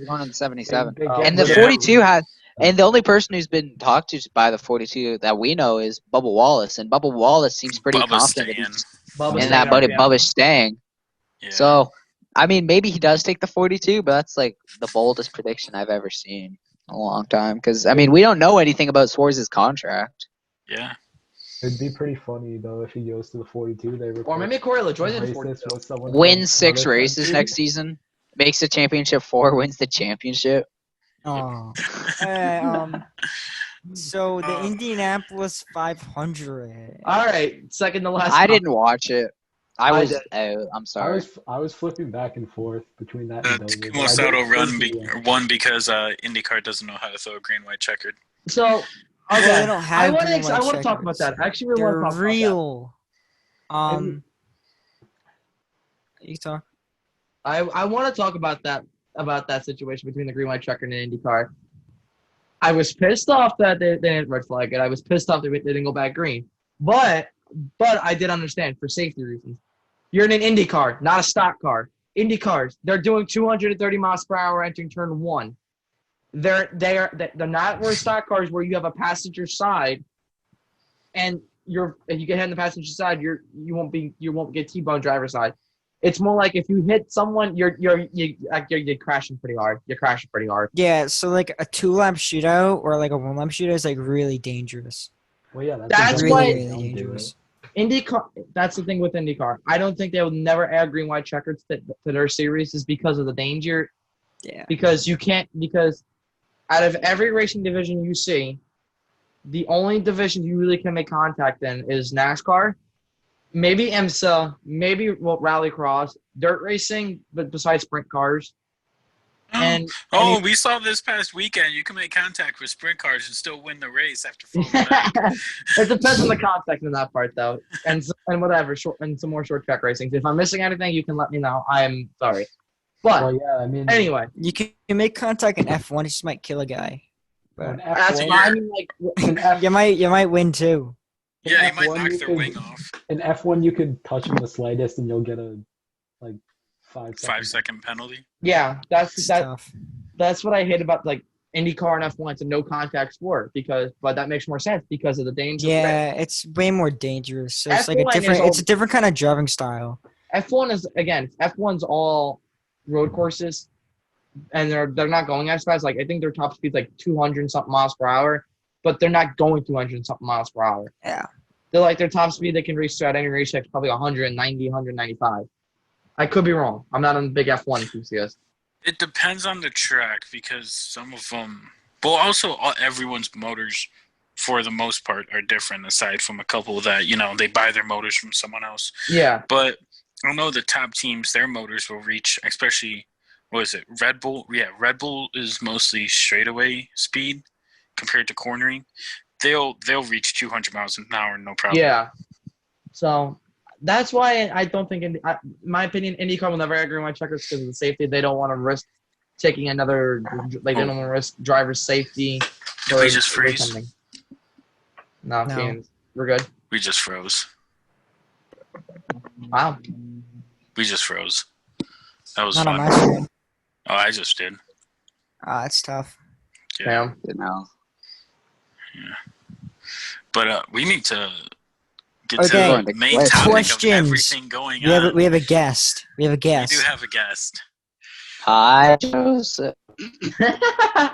going to the 77. They Oh, get And the rid of- 42 has, and the only person who's been talked to by the 42 that we know is Bubba Wallace, and Bubba Wallace seems pretty Bubba's confident that staying. he's Bubba's in that, staying but up, yeah. Bubba's staying. Yeah. So, I mean, maybe he does take the 42, but that's like the boldest prediction I've ever seen in a long time. Because I mean, we don't know anything about Swartz' contract. Yeah. It'd be pretty funny though if he goes to the 42. They Or maybe Corey LaJoy's in 42. with someone Wins from 6 another races country. next season, makes the championship 4, wins the championship. Oh. So the Indianapolis 500. All right, second to last. I didn't watch it. I I was did. out. I'm I sorry. was flipping back and forth between that and Dover. Tecmo but I Sato did run think won because IndyCar doesn't know how to throw a green white checkered. So, Well, okay, they don't I have want green, to. white I want to talk about checkers. that. I actually really They're want to talk real. And- You talk. about that. I want to talk about that situation between the green white checker and the IndyCar. I was pissed off that they didn't red flag it. I was pissed off they didn't go back green. But I did understand for safety reasons. You're in an Indy car, not a stock car. Indy cars, they're doing 230 miles per hour entering turn 1. They're not where stock cars where you have a passenger side, and if you get hit on the passenger side, you won't get T-bone driver side. It's more like if you hit someone, you're crashing pretty hard. You're crashing pretty hard. Yeah, so like a 2-lap shootout or like a 1-lap shootout is like really dangerous. Well, yeah, That's exactly why- they Really, don't really do dangerous. IndyCar, that's the thing with IndyCar. I don't think they will never add green white checkers to their series is because of the danger. Yeah. Because out of every racing division you see, the only division you really can make contact in is NASCAR, maybe IMSA, maybe rallycross, dirt racing, but besides sprint cars. And We saw this past weekend. You can make contact with sprint cars and still win the race after falling back. it depends on the contact in that part, though, and whatever, and some more short track racing. If I'm missing anything, you can let me know. I'm sorry, but Well, yeah, I mean, anyway, You can make contact in F1, it just might kill a guy. in But that's F1, why I mean, like, in F, you might win too. Yeah, he in might F1 knock you their could- wing off. In F1, you could touch them the slightest, and you'll get a 5 second. 5-second penalty. yeah, It's tough. that's what I hate about like IndyCar and F1. It's a no contact sport but that makes more sense because of the danger. Yeah, it's way more dangerous. So it's like F1 is it's a different kind of driving style. F1's all road courses, and they're not going as fast. Like I think their top speed's like 200 something miles per hour, but they're not going 200 something miles per hour. Yeah. They're like their top speed they can reach at any racetrack is probably 190, 195. I could be wrong. I'm not on the big F1 enthusiast. It depends on the track because some of them. Well, also everyone's motors, for the most part, are different. Aside from a couple that they buy their motors from someone else. Yeah. But I know the top teams, their motors will reach, especially, what is it, Red Bull? Yeah, Red Bull is mostly straightaway speed compared to cornering. They'll reach 200 miles an hour, no problem. Yeah. So that's why I don't think, in my opinion, IndyCar will never agree with my checkers because of the safety. They don't want to risk taking another. They don't want to risk driver's safety. Did we just freeze? Something. No, No. we're good. We just froze. Wow. We just froze. That was Not on fun. my screen. Oh, I just did. It's tough. Yeah. Damn. But we need to get Okay. to the main topic Questions. of everything going We on. have a guest. We have a We guest. do have a guest. Hi, Joseph.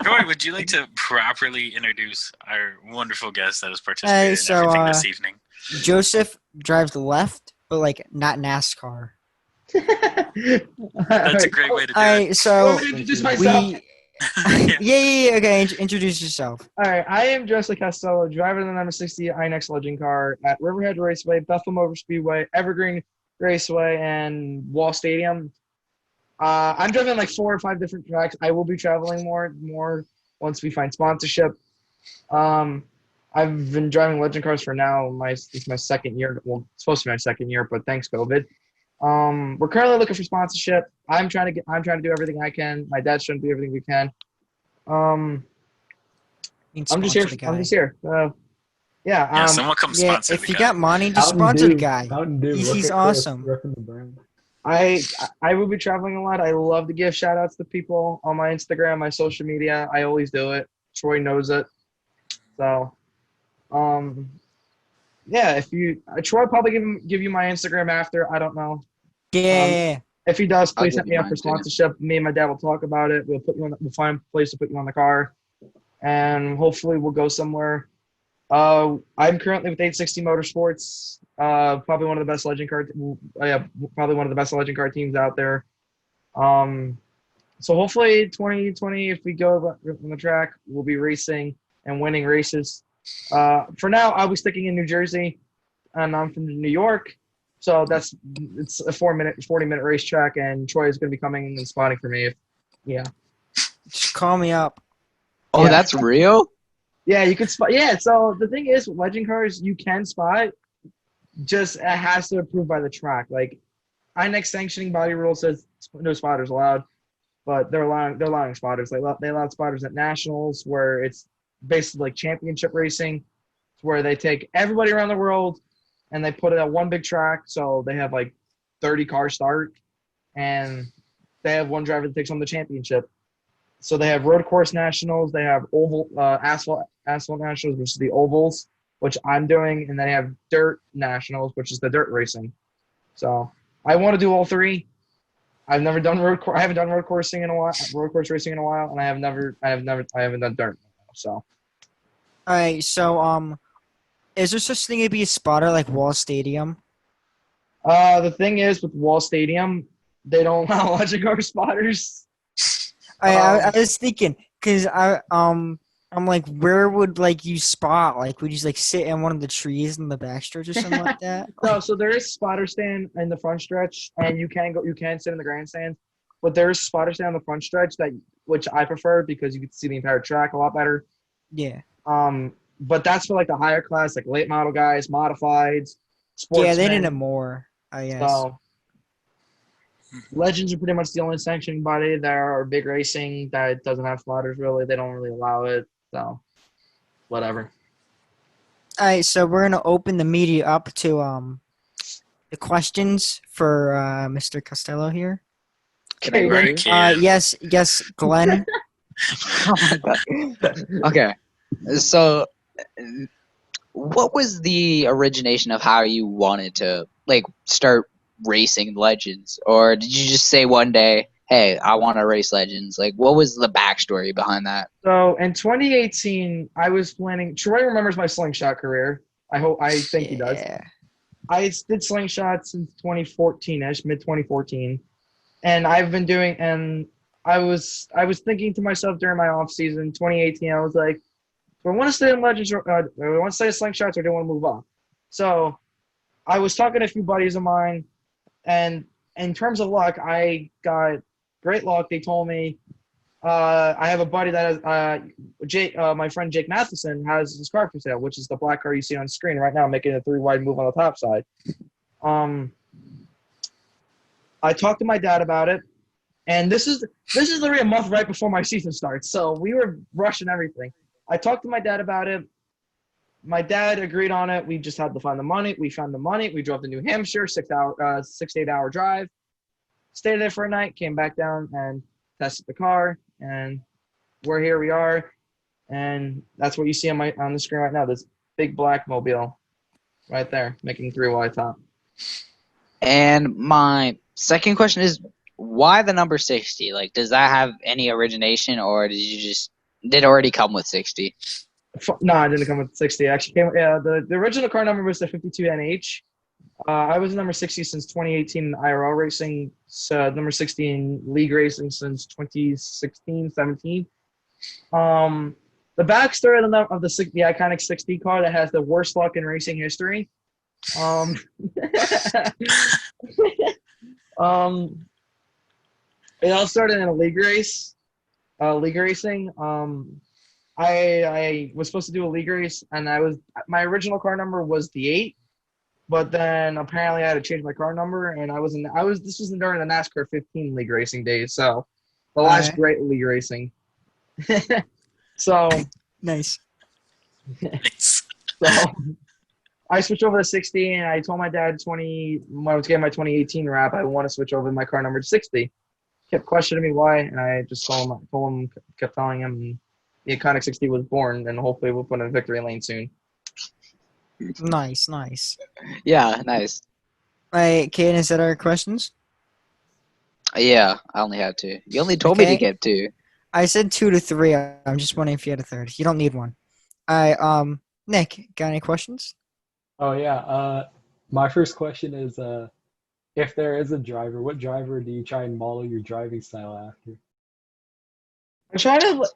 Corey, would you like to properly introduce our wonderful guest that has participated Hey, in so, everything this evening? Joseph drives left, but like not NASCAR. That's a great way to do All it. right, so Want me to introduce myself? we. yeah. Okay, introduce yourself. All right, I am Joseph Costello, driver of the number 60 INX Legend car at Riverhead Raceway, Bethel Motor Speedway, Evergreen Raceway, and Wall Stadium. I'm driving like 4 or 5 different tracks. I will be traveling more once we find sponsorship. I've been driving Legend cars for now. It's my second year. Well, it's supposed to be my second year, but thanks COVID. We're currently looking for sponsorship. I'm trying to do everything I can. My dad's trying to do everything we can. You can I'm just here. sponsor the I'm guy. just here. Yeah. Yeah, someone come Yeah, sponsor the if you guy. got money, just Mountain sponsor the Dew. guy. Mountain Dew. Look He's at Chris awesome. repping the brand. I will be traveling a lot. I love to give shout outs to people on my Instagram, my social media. I always do it. Troy knows it. So, um, yeah. If you Troy probably give you my Instagram after. I don't know. Um, Yeah. if he does, I'll please give hit you me up for mine too. sponsorship. Me and my dad will talk about it. We'll find a place to put you on the car, and hopefully we'll go somewhere. I'm currently with 860 Motorsports. Probably one of the best legend car. Yeah, probably one of the best legend car teams out there. Um, so hopefully 2020, if we go on the track, we'll be racing and winning races. For now, I'll be sticking in New Jersey, and I'm from New York. So it's a 40-minute racetrack, and Troy is going to be coming and spotting for me. Yeah, Just call me up. Oh, Yeah. that's real? yeah, you could spot. Yeah, so the thing is, with legend cars, you can spot. Just it has to approve by the track. Like INEX sanctioning body rule says no spotters allowed, but they're allowing spotters. They allowed spotters at nationals where it's basically like championship racing, where they take everybody around the world and they put it at one big track. So they have like 30 cars start, and they have one driver that takes home the championship. So they have road course nationals, they have oval asphalt nationals, which is the ovals, which I'm doing, and they have dirt nationals, which is the dirt racing. So I want to do all three. I've never done I haven't done road coursing in a while, road course racing in a while, and I haven't done dirt. So All right. So is there such thing to be a spotter like Wall Stadium? the thing is with Wall Stadium, they don't allow legend car spotters. I was thinking because I'm like, where would like you spot? Like, would you just like sit in one of the trees in the backstretch or something like that? No, so there is spotter stand in the front stretch, and you can sit in the grandstands, but there's spotter stand on the front stretch which I prefer because you can see the entire track a lot better. Yeah. But that's for like the higher class, like late model guys, modifieds, Yeah, they need it sportsmen. more, I guess. So Legends are pretty much the only sanctioning body. There are big racing that doesn't have spotters really. They don't really allow it. So whatever. All right, so we're gonna open the media up to the questions for Mr. Costello here. Can I go Right, too? kid. Yes, Glenn. Oh my god. Okay. So, what was the origination of how you wanted to like start racing legends, or did you just say one day, "Hey, I want to race legends"? Like, what was the backstory behind that? So in 2018, I was planning. Troy remembers my slingshot career. I think he does. Yeah. I did slingshot since 2014ish, mid 2014, and I've been doing. And I was thinking to myself during my off season, 2018. I was like, do I want to stay in legends, or do I want to stay in slingshots, or do I want to move on? So I was talking to a few buddies of mine, and in terms of luck, I got great luck. They told me I have a buddy that has Jake, my friend Jake Matheson has his car for sale, which is the black car you see on screen right now, making a 3-wide move on the top side. I talked to my dad about it, and this is literally a month right before my season starts, so we were rushing everything. I talked to my dad about it. My dad agreed on it. We just had to find the money. We found the money. We drove to New Hampshire, 6 to 8 hour drive. Stayed there for a night. Came back down and tested the car, and here we are. And that's what you see on the screen right now. This big black mobile, right there, making 3-wide top. And my second question is, why the number 60? Like, does that have any origination, or did it already come with 60? No, it didn't come with 60. It actually came. Yeah, the original car number was the 52 NH. I was number 60 since 2018 in IRL racing. Number 60 in league racing since 2016, 17. The backstory of the iconic 60 car that has the worst luck in racing history. It all started in a league race. League racing. I was supposed to do a league race, and my original car number was the 8, but then apparently I had to change my car number, and this was during the NASCAR 15 league racing days, so the last great league racing. So Nice. It's, So I switched over to 60, and I told my dad when I was getting my 2018 wrap, I want to switch over my car number to 60. Kept questioning me why, and I just kept telling him the Iconic 60 was born, and hopefully we'll put in victory lane soon. Nice, nice. Yeah, nice. All right, Kaden, is that our questions? Yeah, I only have two. You only told me to Okay. get two. I said 2 to 3. I'm just wondering if you had a third. You don't need one. All right, Nick, got any questions? Oh yeah. My first question is, if there is a driver, what driver do you try and model your driving style after? I try to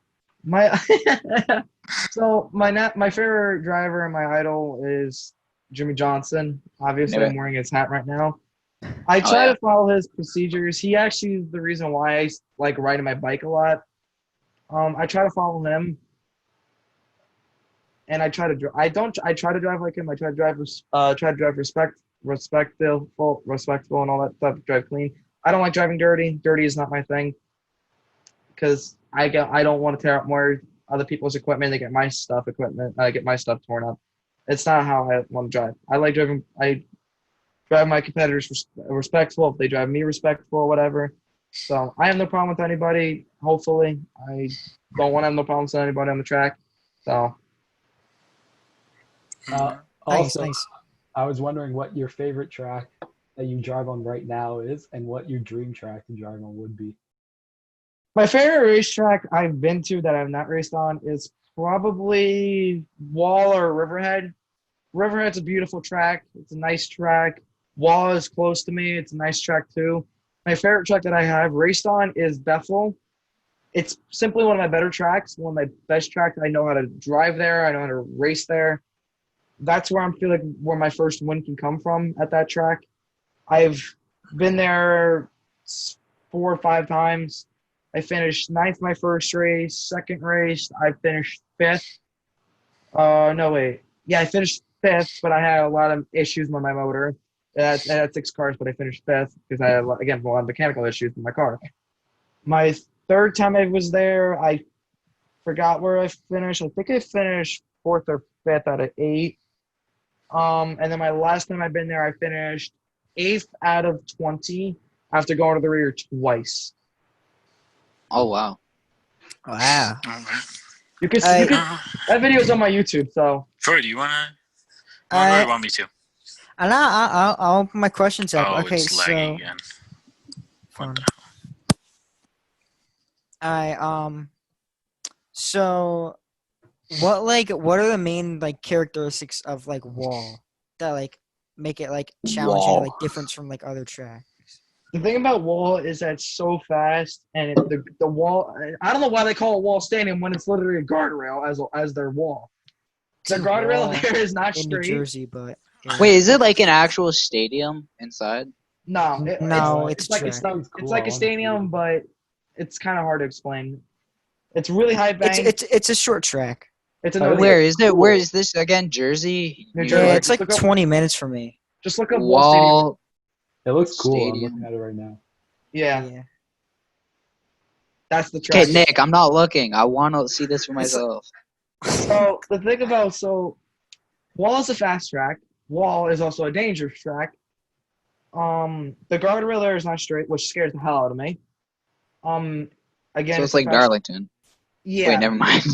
my so my favorite driver and my idol is Jimmy Johnson. Obviously, Knew I'm it. wearing his hat right now. I Oh try yeah. to follow his procedures. He actually is the reason why I like riding my bike a lot. I try to follow him, and I try to I don't I try to drive like him. I try to drive respectful, and all that stuff. Drive clean. I don't like driving dirty. Dirty is not my thing because I don't want to tear up more other people's equipment. They get my equipment. I get my stuff torn up. It's not how I want to drive. I like driving. I drive my competitors respectful. If they drive me respectful, whatever. So I have no problem with anybody. Hopefully, I don't want to have no problems with anybody on the track. So Uh, Nice, Also, nice. I was wondering what your favorite track that you drive on right now is, and what your dream track to drive on would be. my favorite racetrack I've been to that I've not raced on is probably Wall or Riverhead. Riverhead's a beautiful track. It's a nice track. Wall is close to me. It's a nice track too. My favorite track that I have raced on is Bethel. It's simply one of my better tracks, one of my best tracks. I know how to drive there. I know how to race there. That's where I'm feeling like where my first win can come from at that track. I've been there 4 or 5 times. I finished ninth my first race. Second race, I finished fifth. No wait, yeah, I finished fifth, but I had a lot of issues with my motor. I had 6 cars, but I finished fifth because I had again a lot of mechanical issues with my car. My third time I was there, I forgot where I finished. I think I finished fourth or fifth out of 8. And then my last time I've been there, I finished 8th out of 20 after going to the rear twice. Oh wow. Wow. You can I- that video's on my YouTube. So Troy, do you wanna? I, Or want me to? and I'll open my questions up. Oh, Okay, it's lagging so again. fun. What the I so what are the main like characteristics of like Wall that like make it like challenging or Wall. like different from like other tracks? the thing about Wall is that it's so fast, and the wall. I don't know why they call it Wall Stadium when it's literally a guardrail as their wall. The It's a guardrail wall there is not in New straight. Jersey, but yeah. Wait, is it like an actual stadium inside? No, No, it's it's like a a track. Sounds it's cool. like I a wanna see stadium, it. but it's kind of hard to explain. It's really high bank. It's a short track. It's Oh, another Where is it? cool. Where is this again? Jersey, New New Jersey. Yeah, York. it's like 20 minutes for me. Just look up Wall Stadium. Wall It looks cool. I'm looking Stadium. at it right now. Yeah, Yeah. that's the Okay, track. Nick, I'm not looking. I want to see this for It's- myself. So the thing about Wall is a fast track. Wall is also a dangerous track. The guardrail there is not straight, which scares the hell out of me. Again, So it's it's a like fast. Darlington. Yeah, Wait, never mind.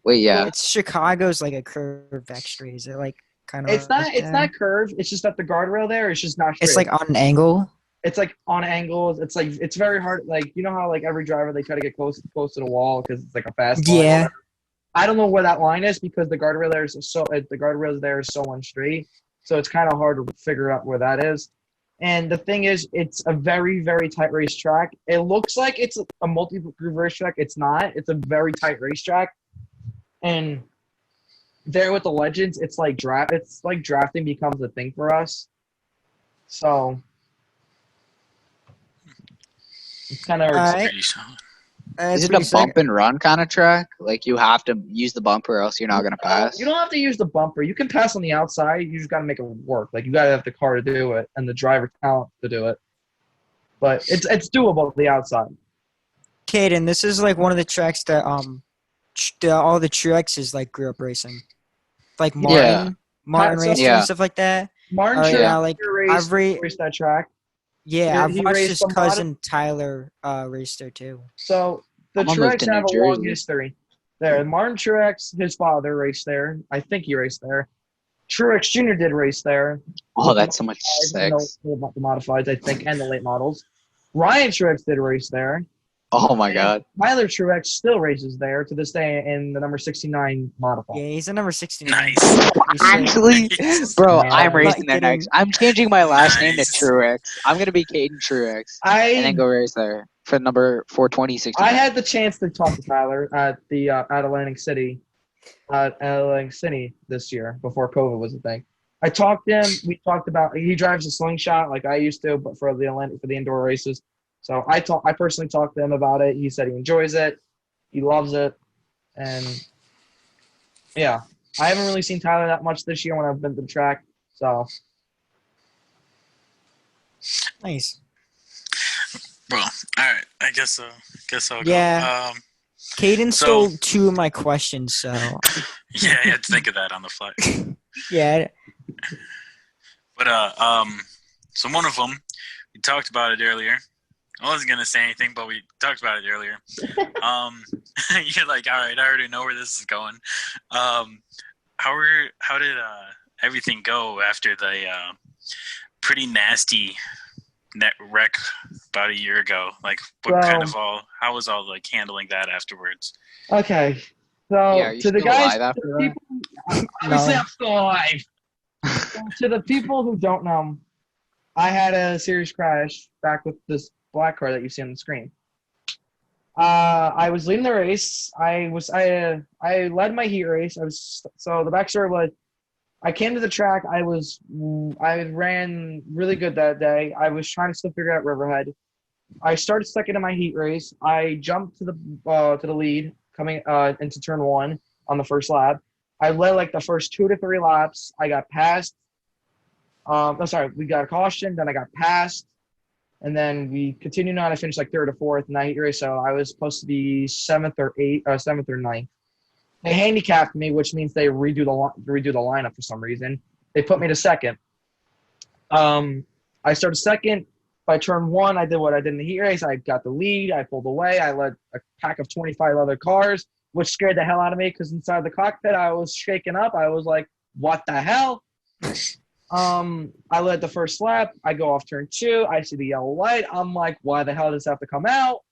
Wait, yeah. It's Chicago's like a curved back straight. Is it like kind of it's not. It's not curved. It's just that the guardrail there is just not straight. It's like on an angle. It's like on angles. It's like it's very hard. Like you know how like every driver they try to get close to the wall because it's like a fast line. Yeah. I don't know where that line is because the guardrail there is the guardrails there is so unstraight. So it's kind of hard to figure out where that is. And the thing is, it's a very, very tight racetrack. It looks like it's a multi-groove racetrack. It's not. It's a very tight racetrack. And there with the legends, it's like drafting becomes a thing for us. So it's kind of Alright. Pretty solid. Is It's it a pretty sick. bump and run kind of track? Like you have to use the bumper or else you're not gonna pass? You don't have to use the bumper. You can pass on the outside. You just got to make it work. Like you got to have the car to do it and the driver talent to do it. But it's doable the outside. Caden, this is like one of the tracks that all the Truexes like grew up racing, like Yeah. Martin So- raced Yeah. and stuff like that. Martin Oh yeah, Truex like raced, raced that track. I've He watched raced his the mod. cousin Tyler race there too. So the I'm gonna move to Truex have New a long Jersey. history there. Martin Truex, his father raced there. I think he raced there. Truex Jr. did race there. Oh, With the that's so much sex. the modifieds, I think, and the late models. Ryan Truex did race there. Oh my And god. Tyler Truex still races there to this day in the number 69 modified. Yeah, he's a number 69. Nice. Actually, Nice. bro, Yeah. I'm Not racing there kidding. next. I'm changing my last name to Nice. Truex. I'm gonna be Caden Truex, and then I go race there for number 42069. I had the chance to talk to Tyler at the at Atlantic City this year before COVID was a thing. I talked to him. We talked about he drives a slingshot like I used to, but for the indoor races. So I personally talked to him about it. He said he enjoys it, he loves it, and yeah, I haven't really seen Tyler that much this year when I've been to the track. So Nice. Well, all right. I guess I'll Yeah. go. Caden So- stole 2 of my questions, so Yeah, I had to think of that on the fly. yeah. But so one of them, we talked about it earlier. I wasn't gonna say anything, but we talked about it earlier. You're like, all right, I already know where this is going. How did everything go after the pretty nasty net wreck about a year ago? Like, what kind of how was all like handling that afterwards? okay, so Yeah, are you to the still guys, alive after to the that? people, obviously No. I'm still alive. So to the people who don't know, I had a serious crash back with this black car that you see on the screen. I was leading the race. I led my heat race. So the backstory was I came to the track. I ran really good that day. I was trying to still figure out Riverhead. I started second in my heat race. I jumped to the lead coming into turn 1 on the first lap. I led like the first 2 to 3 laps. I got passed. We got a caution. Then I got passed, and then we continued on. I finished like 3rd or 4th in that heat race, so I was supposed to be 7th or 9th. They handicapped me, which means they redo the lineup for some reason. They put me to 2nd. I started 2nd. By turn 1, I did what I did in the heat race. I got the lead. I pulled away. I led a pack of 25 other cars, which scared the hell out of me because inside the cockpit I was shaking up. I was like, "What the hell?" I led the first lap. I go off turn 2. I see the yellow light. I'm like, "Why the hell does this have to come out?"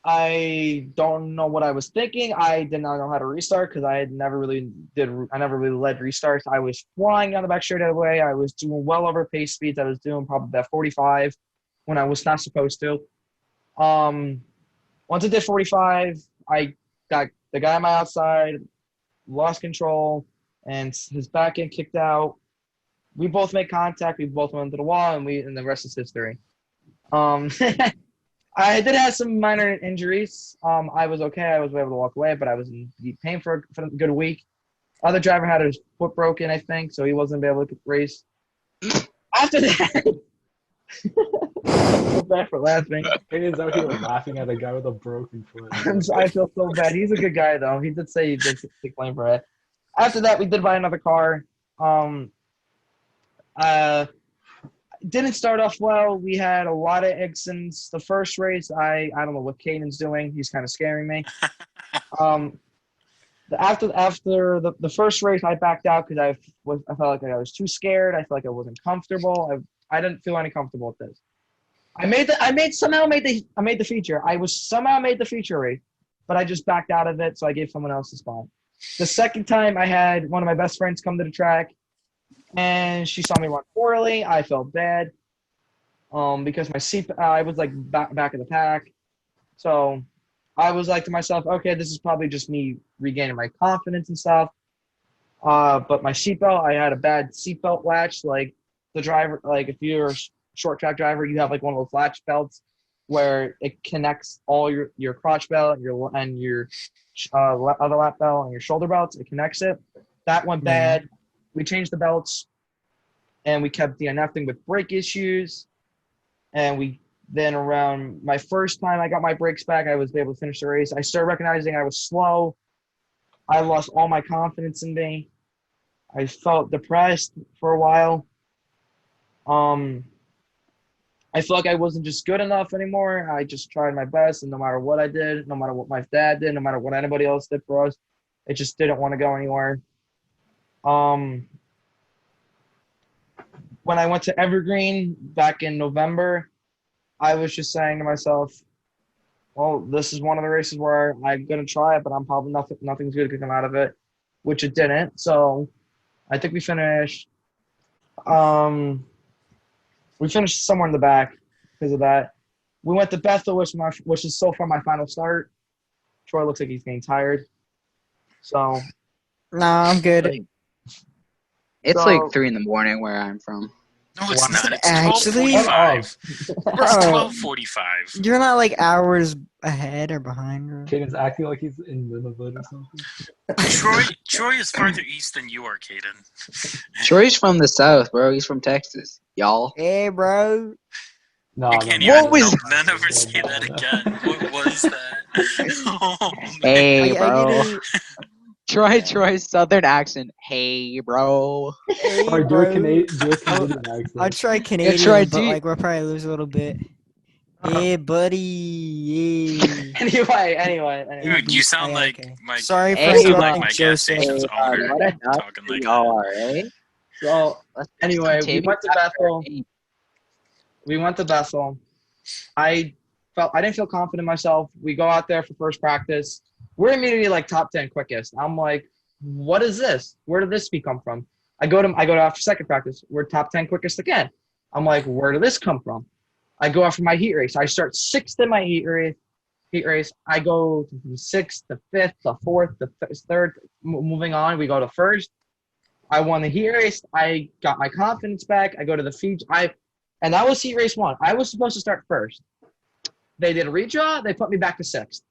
I don't know what I was thinking. I did not know how to restart because I never really led restarts. I was flying down the back straightaway. I was doing well over pace speeds. I was doing probably about 45 when I was not supposed to. Once I did 45, I got the guy on my outside, lost control, and his back end kicked out. We both made contact. We both went into the wall, and the rest is history. I did have some minor injuries. I was okay. I was able to walk away, but I was in deep pain for a good week. Other driver had his foot broken, I think, so he wasn't able to race. After that, I feel bad for laughing. Caden's out here laughing at a guy with a broken foot. I feel so bad. He's a good guy, though. He did say he did take blame for it. After that, we did buy another car. Didn't start off well. We had a lot of accidents. The first race, I don't know what Caden's doing. He's kind of scaring me. After the first race, I backed out because I felt like I was too scared. I felt like I wasn't comfortable. I didn't feel any comfortable with this. I made the feature. I was somehow made the feature race, but I just backed out of it, so I gave someone else the spot. The second time, I had one of my best friends come to the track, and she saw me run poorly. I felt bad because my seat. I was like back of the pack, so I was like to myself, okay, this is probably just me regaining my confidence and stuff. But my seatbelt, I had a bad seatbelt latch. Like the driver, like if you're a short track driver, you have like one of those latch belts where it connects all your crotch belt and your other lap belt and your shoulder belts. It connects it. That went bad. We changed the belts, and we kept DNFing with brake issues, and we Then around my first time I got my brakes back, I was able to finish the race. I started recognizing I was slow. I lost all my confidence in me. I felt depressed for a while. I felt like I wasn't just good enough anymore. I just tried my best, and no matter what I did, no matter what my dad did, no matter what anybody else did for us, it just didn't want to go anywhere. When I went to Evergreen back in November, I was just saying to myself, well, this is one of the races where I'm gonna try it, but I'm probably nothing's good to come out of it, which it didn't. So I think we finished somewhere in the back because of that. We went to Bethel, which is so far my final start. Troy looks like he's getting tired. So Nah, I'm good. It's So- like 3 in the morning where I'm from. No, it's not. It's Actually? 12:45. Bro, It's 12:45. you're not like hours ahead or behind, bro. Caden's acting like he's in Nunavut or something. Troy is farther east than you are, Caden. Troy's from the south, bro. He's from Texas, y'all. Hey, bro. No, You no, can't no, even. What was- None of us say that again. What was that? Oh, man. Hey, I bro. get it. Troy's southern accent. Hey, bro. Hey, Or do a bro. Canadian accent. I'll try Canadian, Troy, but like we'll probably lose a little bit. Hey, buddy. Yeah. anyway. Dude, you sound Yeah, like okay. my. Sorry for Hey, you sound bud. like interrupting, my gas Joseph. station's owner what a nut talking like y'all that. are, eh? So Let's anyway, we continue went to after Bethel. eight. We went to Bethel. I didn't feel confident in myself. We go out there for first practice. We're immediately like top 10 quickest. I'm like, what is this? Where did this speed come from? I go to after second practice. We're top 10 quickest again. I'm like, where did this come from? I go after my heat race. I start sixth in my heat race. I go from sixth to fifth to fourth to third. Moving on, we go to first. I won the heat race. I got my confidence back. I go to the feed. And that was heat race 1. I was supposed to start first. They did a redraw. They put me back to sixth.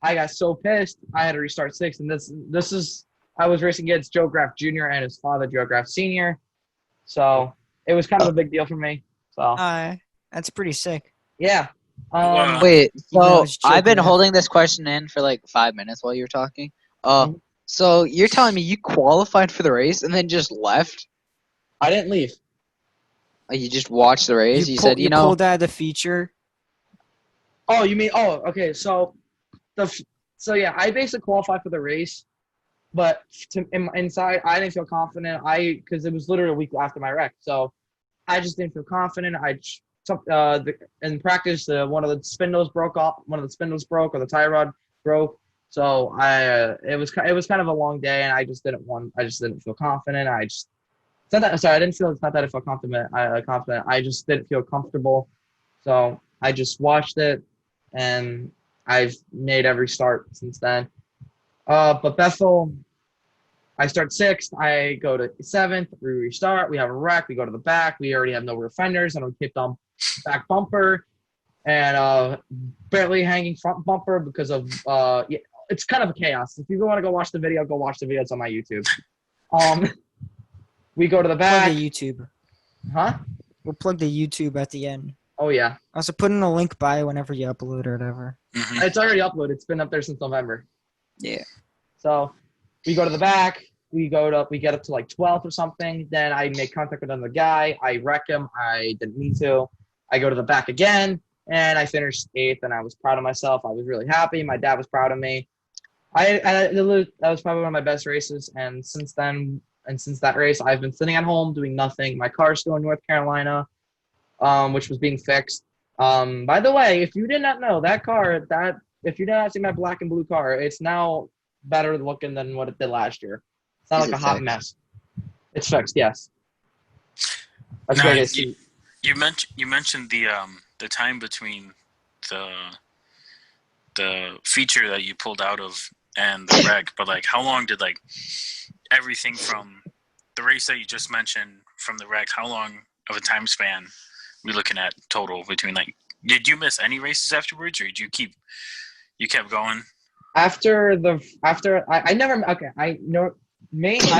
I got so pissed. I had to restart sixth. And this is I was racing against Joe Graff Jr. and his father, Joe Graff Sr. So it was kind of a big deal for me. So That's pretty sick. yeah. Wow. Wait, You know, so it's I've been joking, man. holding this question in for like 5 minutes while you were talking. Mhm. So you're telling me you qualified for the race and then just left? I didn't leave. Like, you just watched the race? You said, you pulled out of the feature. Oh, you mean? Oh, okay. So yeah, I basically qualified for the race, but inside I didn't feel confident. Because it was literally a week after my wreck, so I just didn't feel confident. In practice, one of the spindles broke off. One of the spindles broke, or the tie rod broke. So it was kind of a long day, and I just didn't feel confident. It's not that I felt confident. I just didn't feel comfortable. So I just watched it, and I've made every start since then. But Bethel, I start sixth. I go to seventh. We restart. We have a wreck. We go to the back. We already have no rear fenders, and we kicked on back bumper, and barely hanging front bumper because of it's kind of a chaos. If you want to go watch the video, go watch the videos on my YouTube. We go to the Plug back. the YouTube. Huh? We'll plug the YouTube at the end. Oh yeah, Also, put in a link bio whenever you upload or whatever. Mhm. it's already uploaded. It's been up there since November. Yeah. So we go to the back. We get up to like 12th or something. Then I make contact with another guy. I wreck him. I didn't mean to. I go to the back again, and I finished 8th. And I was proud of myself. I was really happy. My dad was proud of me. That was probably one of my best races. And since that race, I've been sitting at home doing nothing. My car's still in North Carolina, which was being fixed. By the way, if you did not know if you did not see my black and blue car, it's now better looking than what it did last year. It's not Is like a it hot fixed? mess. It's fixed, yes. That's Now, what I see. you mentioned the time between the feature that you pulled out of and the wreck, but like how long did like everything from the race that you just mentioned from the wreck, how long of a time span are we looking at total between like did you miss any races afterwards, or did you kept going? I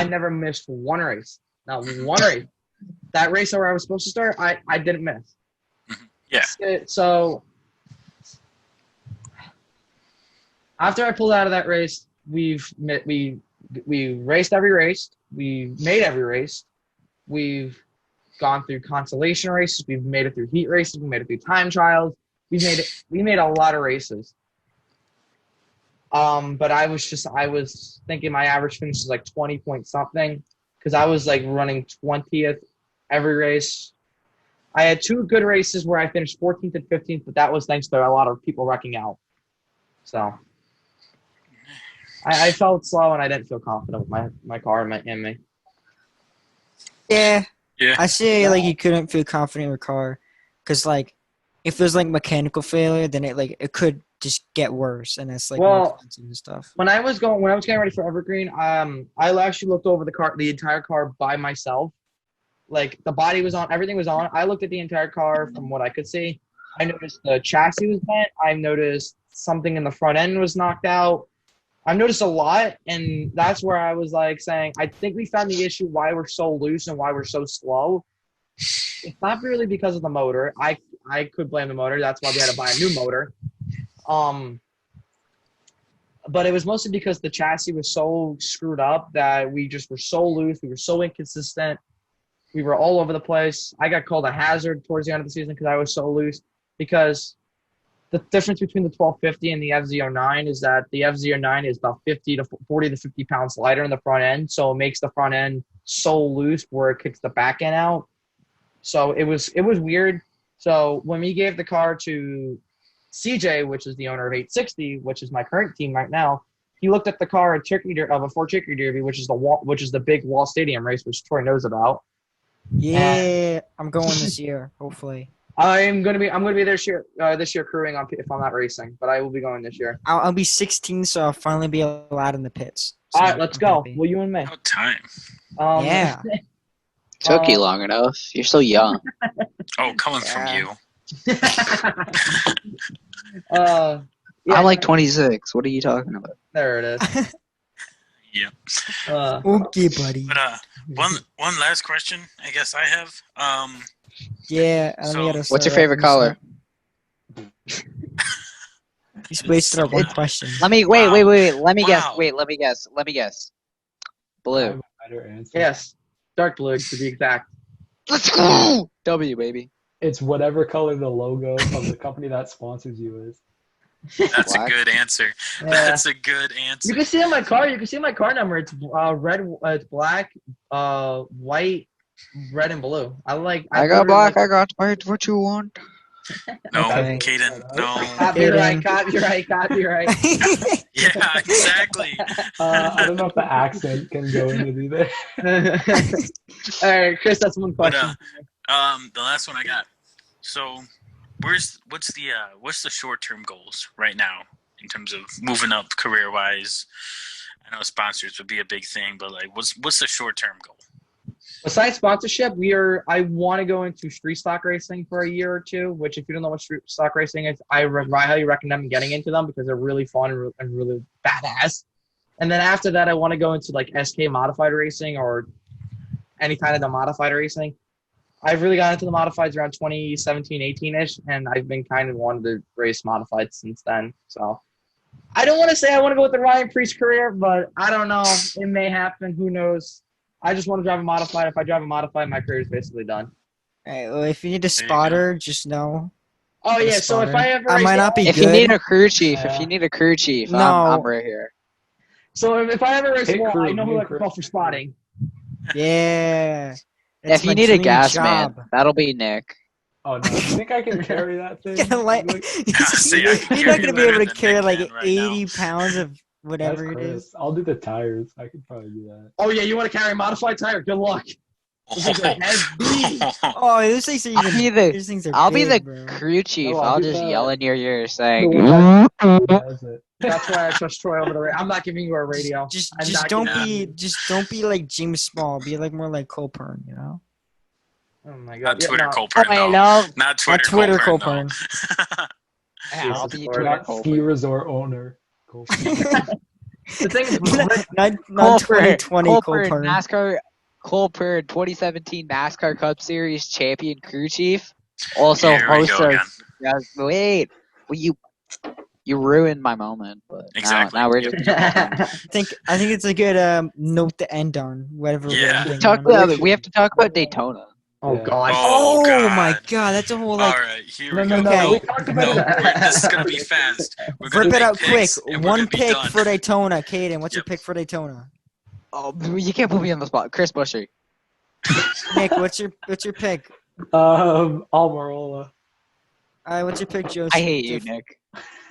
never missed one race. Not one race. That race where I was supposed to start, I didn't miss. Yeah. So after I pulled out of that race, we raced every race. We made every race. We've gone through consolation races. We've made it through heat races. We made it through time trials. We made a lot of races. But I was thinking my average finish is like 20 point something because I was like running 20th every race. I had 2 good races where I finished 14th and 15th, but that was thanks to a lot of people wrecking out. So I felt slow and I didn't feel confident with my car and me. Yeah, Yeah. I say like you couldn't feel confident in your car, because like if there's like mechanical failure, then it could just get worse, and it's like more Well, expensive and stuff. when I was getting ready for Evergreen, I actually looked over the entire car by myself. Like the body was on, everything was on. I looked at the entire car from what I could see. I noticed the chassis was bent. I noticed something in the front end was knocked out. I've noticed a lot, and that's where I was like saying, I think we found the issue why we're so loose and why we're so slow. It's not really because of the motor. I could blame the motor. That's why we had to buy a new motor. But it was mostly because the chassis was so screwed up that we just were so loose. We were so inconsistent. We were all over the place. I got called a hazard towards the end of the season because I was so loose. Because the difference between the 1250 and the FZ09 is that the FZ09 is about 40 to 50 pounds lighter in the front end. So it makes the front end so loose where it kicks the back end out. So it was weird. So when we gave the car to CJ, which is the owner of 860, which is my current team right now, he looked at the car at a Fort Chickadee Derby, which is the big Wall Stadium race, which Troy knows about. Yeah, I'm going this year, hopefully. I'm gonna be this year crewing on if I'm not racing, but I will be going this year. I'll be 16, so I'll finally be allowed in the pits. So All right, let's I'm go. happy. Well, you and me. About time. Yeah. Took you long enough. You're so young. Oh, coming from Yeah. you. Yeah, I'm like 26. What are you talking about? there it is. Yeah. Okay, buddy. But one last question I guess I have. Yeah. let me So- get a What's your start. favorite color? He's wasted our one It- question. Let me Wow. wait. Let me guess. Wow. Wait, let me guess. I Blue. have a better answer. Yes, dark blue to be exact. Let's go. W, baby. It's whatever color the logo of the company that sponsors you is. That's Black. a good answer. Yeah. That's a good You answer. can see on my car. You can see my car number. It's red. It's black, white, red, and blue. I got literally black. like- I got white. What you want? No, Okay. Caden, no. Copyright. Yeah, exactly. I don't know if the accent can go into either. All right, Chris. That's one But question. the last one I got. So, what's the short-term goals right now in terms of moving up career-wise? I know sponsors would be a big thing, but like, what's the short-term goal? Besides sponsorship, I want to go into street stock racing for a year or two. Which, if you don't know what street stock racing is, I highly recommend getting into them because they're really fun and really badass. And then after that, I want to go into like SK modified racing or any kind of the modified racing. I've really got into the modifieds around 2017, 18-ish, and I've been kind of wanting to race modified since then. So I don't want to say I want to go with the Ryan Priest career, but I don't know. It may happen. Who knows? I just want to drive a modified. If I drive a modified, my career is basically done. Alright, well, if you need a you go. spotter, just know. Oh, I'm a yeah. So if spotter. I ever I race might the- not be If good. you need a crew chief, No. I'm right here. So if I ever race Hey, wall, crew, I know me who and I can Chris. call for spotting. Yeah. If you need a gas man, that'll be Nick. Oh no, you think I can carry that thing? See, I can You're not carry gonna be better able to than carry Nick like can right 80 now. pounds of That's whatever it is. Chris. I'll do the tires. I could probably do that. Oh, yeah. You want to carry a modified tire? Good luck. Those things are heavy. Oh, those things are I'll even. be the- These things are I'll be big, the bro. crew chief. No, I'll I'll do just that. yell in your ear saying, No, That's it. That's why I trust Troy over the radio. I'm not giving you a radio. Just I'm not don't giving be you- don't be like James Small. Be like more like Colpern, you know? Oh my Not god. Yeah, Twitter no. Colpern, "Oh, though. hello." Not Twitter, Not Twitter Colpern, Colpern. though. Yeah, I'll Jesus be Lord. Twitter Not ski Colpern. resort owner. Cool. The thing is, not 2020 Colpern, Colpern. NASCAR, Colpern, 2017 NASCAR Cup Series champion crew chief. Also, Here we host go of again. wait, well, you ruined my moment. But Exactly. now we're Yep. just I think it's a good note to end on. Whatever we're Yeah. ending talk on. about. We have to talk about Daytona. Oh Yeah. God. Oh, Oh my God. God, that's a whole All right, here we No, go. no, Okay. we talked about No, it. this is gonna be fast. We're gonna Rip it make out quick. picks, and we're One gonna be pick done. for Daytona. Caden, what's your Yep. pick for Daytona? Oh, you can't put me on the spot, Chris Busher. Nick, what's your pick? Almirola. What's your pick, Joseph? I hate you, Nick.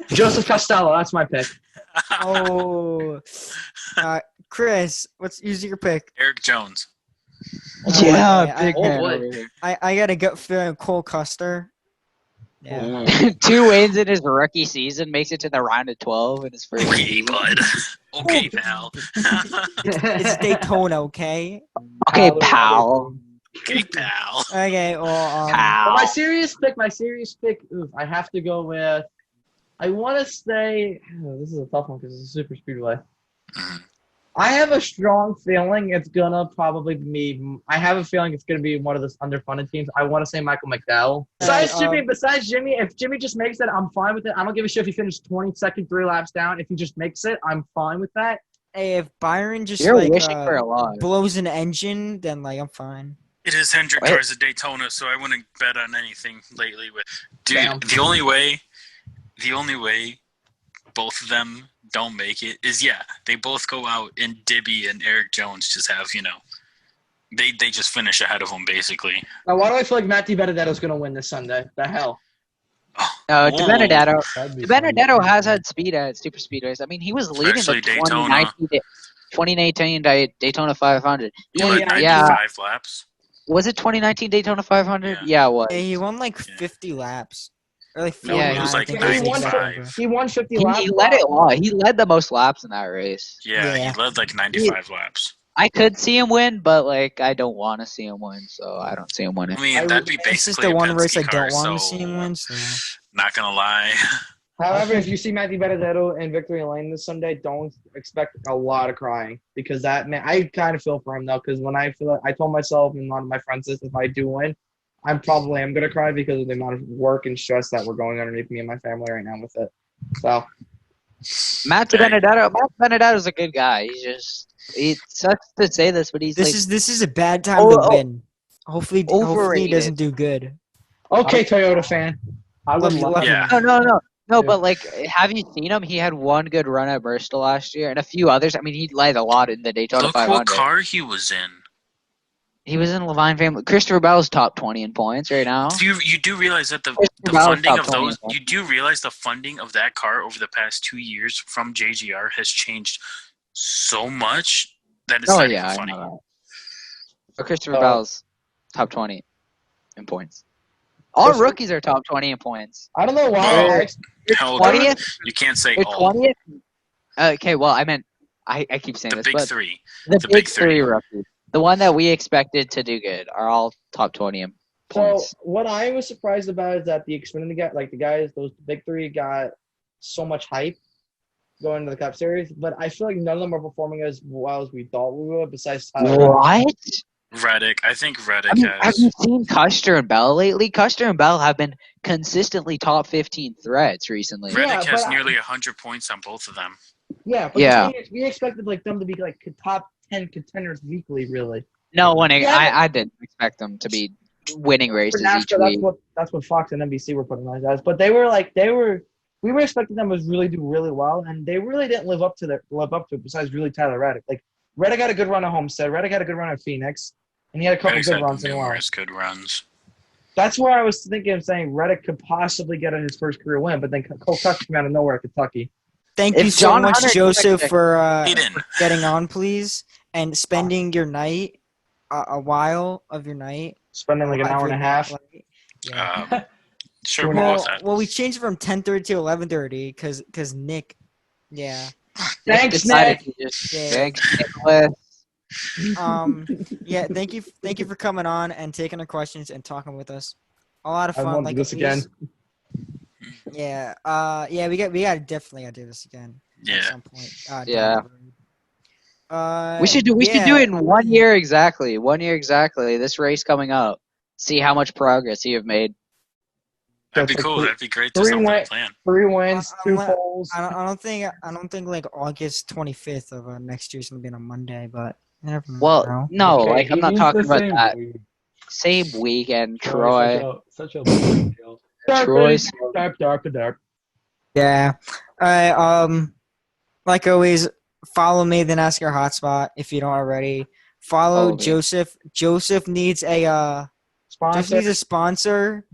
Joseph Costello. That's my pick. Oh, Chris, who's your pick? Eric Jones. Yeah, Okay, big oh, man boy. over here. I got a gut feeling Cole Custer. Yeah. 2 wins in his rookie season, makes it to the round of 12 in his first Okay, season. bud. Okay, pal. It's Daytona, okay? Okay, Tyler pal. Okay, pal. Okay, well, Pal. My serious pick. Oof, I have to go with. I want to say this is a tough one because it's a super speedway. Mhm. I have a strong feeling it's gonna probably be. I have a feeling it's gonna be one of those underfunded teams. I want to say Michael McDowell. Besides Jimmy, if Jimmy just makes it, I'm fine with it. I don't give a shit if he finishes 22nd, 3 laps down. If he just makes it, I'm fine with that. hey, if Byron just You're wishing for a lot. blows an engine, then I'm fine. It is Hendrick Wait. cars at Daytona, so I wouldn't bet on anything lately. Dude, Damn. the only way both of them don't make it is they both go out and Dibby and Eric Jones just have they just finish ahead of them basically. Now, why do I feel like Matt DiBenedetto's gonna win this Sunday? The hell. No, DiBenedetto. That'd be DiBenedetto fun. has had speed at super speedways. I mean, he was leading the Especially Daytona. 2019 Daytona 500. You let Yeah. 95 laps. Was it 2019 Daytona 500? Yeah, it was. Hey, he won 50 laps. Or like No, 49, it was I like think he won. 95. He won 50 He laps. led it all. He led the most laps in that race. Yeah, Yeah. he led like 95 laps. I could see him win, but I don't want to see him win, so I don't see him winning. I mean, that'd be It's just basically the a one Penske race I car, don't want to so see him win. So. not gonna lie. However, if you see Matt DiBenedetto in victory lane this Sunday, don't expect a lot of crying because that man, I kind of feel for him though. Because when I told myself and a lot of my friends this, if I do win, I'm gonna cry because of the amount of work and stress that we're going underneath me and my family right now with it. So Matt DiBenedetto's a good guy. It sucks to say this, but This is a bad time to win. Hopefully he overrated. doesn't do good. okay, Toyota fan. I would Love love. you. Yeah. No, Yeah. but have you seen him? He had one good run at Bristol last year and a few others. I mean, he led a lot in the Daytona Look 500. what car he was in. He was in Levine family. Christopher Bell's top 20 in points right now. You do realize that the Bell's funding top of 20 those? in You do realize the funding of that car over the past 2 years from JGR has changed so much that it's Oh not yeah, even I funny. know that. But Christopher Bell's top 20 in points. All Christopher- rookies are top 20 in points. I don't know why. Well, Your Hell, 20th. you can't say Your all. 20th. Okay, well, I meant I keep saying The this, big but three. the the big big three. three rookies, the one that we expected to do good, are all top 20 in So points. what I was surprised about is that the Xfinity guys, those big three got so much hype going into the Cup Series, but I feel like none of them are performing as well as we thought we would. Besides Tyler. What? Reddick. I think Reddick I mean, have has. you seen Custer and Bell lately? Custer and Bell have been consistently top 15 threats recently. Yeah, Reddick has but nearly 100 points on both of them. Yeah, but Yeah. we expected them to be top 10 contenders weekly, really. No one. Yeah. I didn't expect them to be winning For races each NASCAR, week. that's what Fox and NBC were putting on as. But we were expecting them to really do really well, and they really didn't live up to it. Besides, really Tyler Reddick. Reddick had a good run at Homestead. Reddick had a good run at Phoenix, and he had a couple Reddick's good had runs in a while. numerous good runs. That's where I was thinking of saying Reddick could possibly get his first career win, but then Cole Tucker came out of nowhere at Kentucky. Thank If you so John much, Hunter- Joseph, for Aiden. getting on, please, and spending your night, a while of your night. Spending like an hour and a half. Yeah. Sure, what was that? Well, we changed it from 10:30 to 11:30 because Nick. Yeah. Thanks, Decided Nick. to just Yeah. thanks, Nicholas. Yeah. Thank you for coming on and taking our questions and talking with us. A lot of I fun. want to do this again. Yeah. Yeah. We got definitely gotta do this again. At Yeah. some point. Down Yeah. the road. We should do it in 1 year exactly. 1 year exactly. This race coming up. See how much progress you have made. That'd be That's like cool. That'd be great to three something win- to plan. 3 wins, I'm 2 not- poles. I don't think like August 25th of next year's gonna be on a Monday, but you never Well, know. no, Okay, like he I'm not means talking the about same that. week. Same weekend, Troy, Troy. such a big deal. Troy's. Dark. Yeah. All right. Like always, follow me, the NASCAR hotspot if you don't already. Follow Follow me. Joseph. Joseph needs a Joseph Sponsor. needs a sponsor.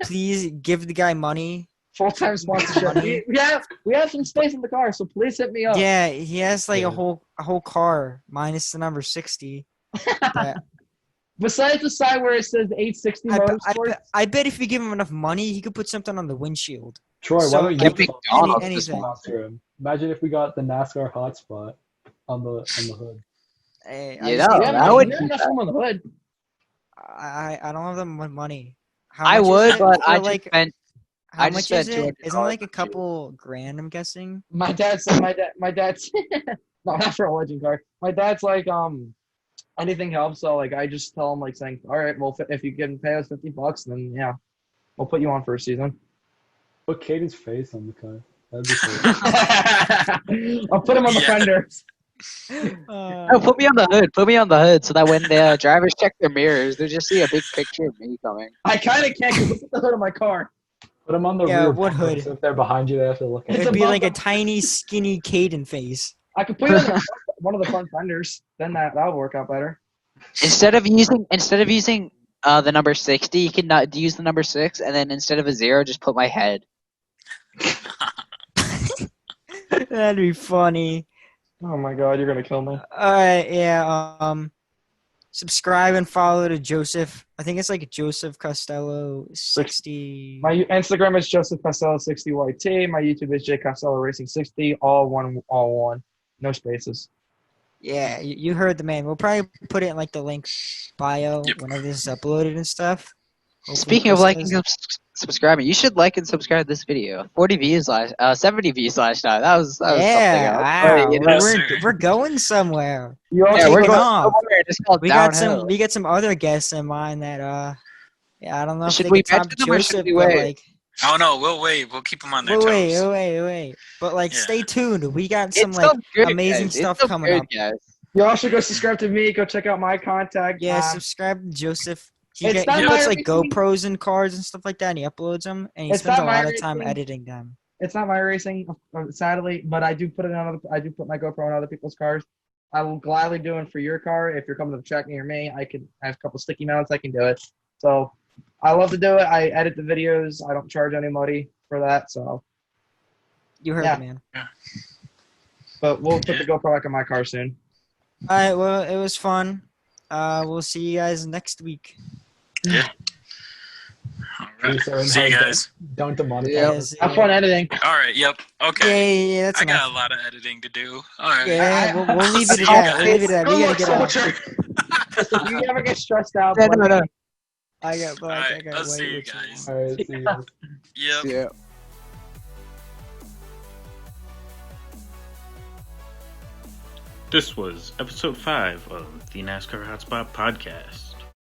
Please give the guy money. Full-time sponsorship. Money. We have some space in the car, so please hit me up. Yeah, he has like Yeah. a whole car minus the number 60. That Besides the side where it says 860 Motorsports. I bet if you give him enough money, he could put something on the windshield. Troy, So, why don't you like, Get sponsor McDonald's any- to anything. sponsor. him? Imagine if we got the NASCAR hotspot on the hood. Hey, Yeah, just need that the we would have be enough bad. room on the hood. I don't have the money. How I much is would, it but for, I like, just spent. how I much just spent is it? Isn't it $200 like a on fuel. couple grand? I'm guessing. My dad's no, not for a legend car. My dad's like, anything helps. So like, I just tell him like saying, all right, well, if you can pay us $50, then yeah, we'll put you on for a season. Put Katie's face on the car. That'd be cool. I'll put him on the Yeah. fenders. No, put me on the hood. Put me on the hood so that when the drivers check their mirrors, they just see a big picture of me coming. I kind of can't because look at the hood of my car. Put them on the Yeah, rear what bumper, hood? so if they're behind you, they have to look at It's It'd it. be above like a the- tiny, skinny Caden face. I could put you on one of the front fenders. Then that'll work out better. Instead of using the number 60, you can not use the number 6, and then instead of a 0, just put my head. That'd be funny. Oh my god, you're gonna kill me. All right, yeah. Subscribe and follow to Joseph. I think it's like Joseph Costello 60. My Instagram is Joseph Costello 60YT. My YouTube is J Costello Racing 60. All one. No spaces. Yeah, you heard the man. We'll probably put it in like the link bio Yep. whenever this is uploaded and stuff. Hopefully Speaking of Chris liking does. and subscribing, you should like and subscribe this video. 70 views last time. That was Yeah, something. wow, You know, Yes, sir. we're going somewhere. You also yeah, we're taking going off. somewhere. It's called We downhill. got some other guests in mind that yeah, I don't know if Should they we could top mention them or should Joseph, we but wait? like Oh no, we'll wait. We'll keep them on their wait, toes. wait. But like Yeah. stay tuned. We got some It's like so good, amazing guys. stuff It's so coming good, up. guys. You all should go subscribe to me. Go check out my contact. Yeah, subscribe to Joseph. He It's not he my puts like racing. GoPros and cards and stuff like that, and he uploads them, and he It's spends a not my lot of time racing. editing them. It's not my racing, sadly, but I do put my GoPro on other people's cars. I will gladly do it for your car. If you're coming to the track near me, I have a couple sticky mounts. I can do it. So I love to do it. I edit the videos. I don't charge anybody for that. So, You heard Yeah. the man. but we'll put the GoPro back in my car soon. All right, well, it was fun. We'll see you guys next week. All right. Please, sir, See you guys. Don't demonetize Yeah. us. Have fun editing. All right. Yep. Okay. Yeah, that's I got enough. a lot of editing to do. All right. Yeah, we'll leave it See at you that. guys. We'll leave it at that. We Good gotta luck, get out. soldier. If you ever get stressed out, No, blame no, no. me. I got black. All right, I got I'll white. see you which guys. one? All right, see you guys. Yep. Yeah. This was episode 5 of the NASCAR Hotspot podcast.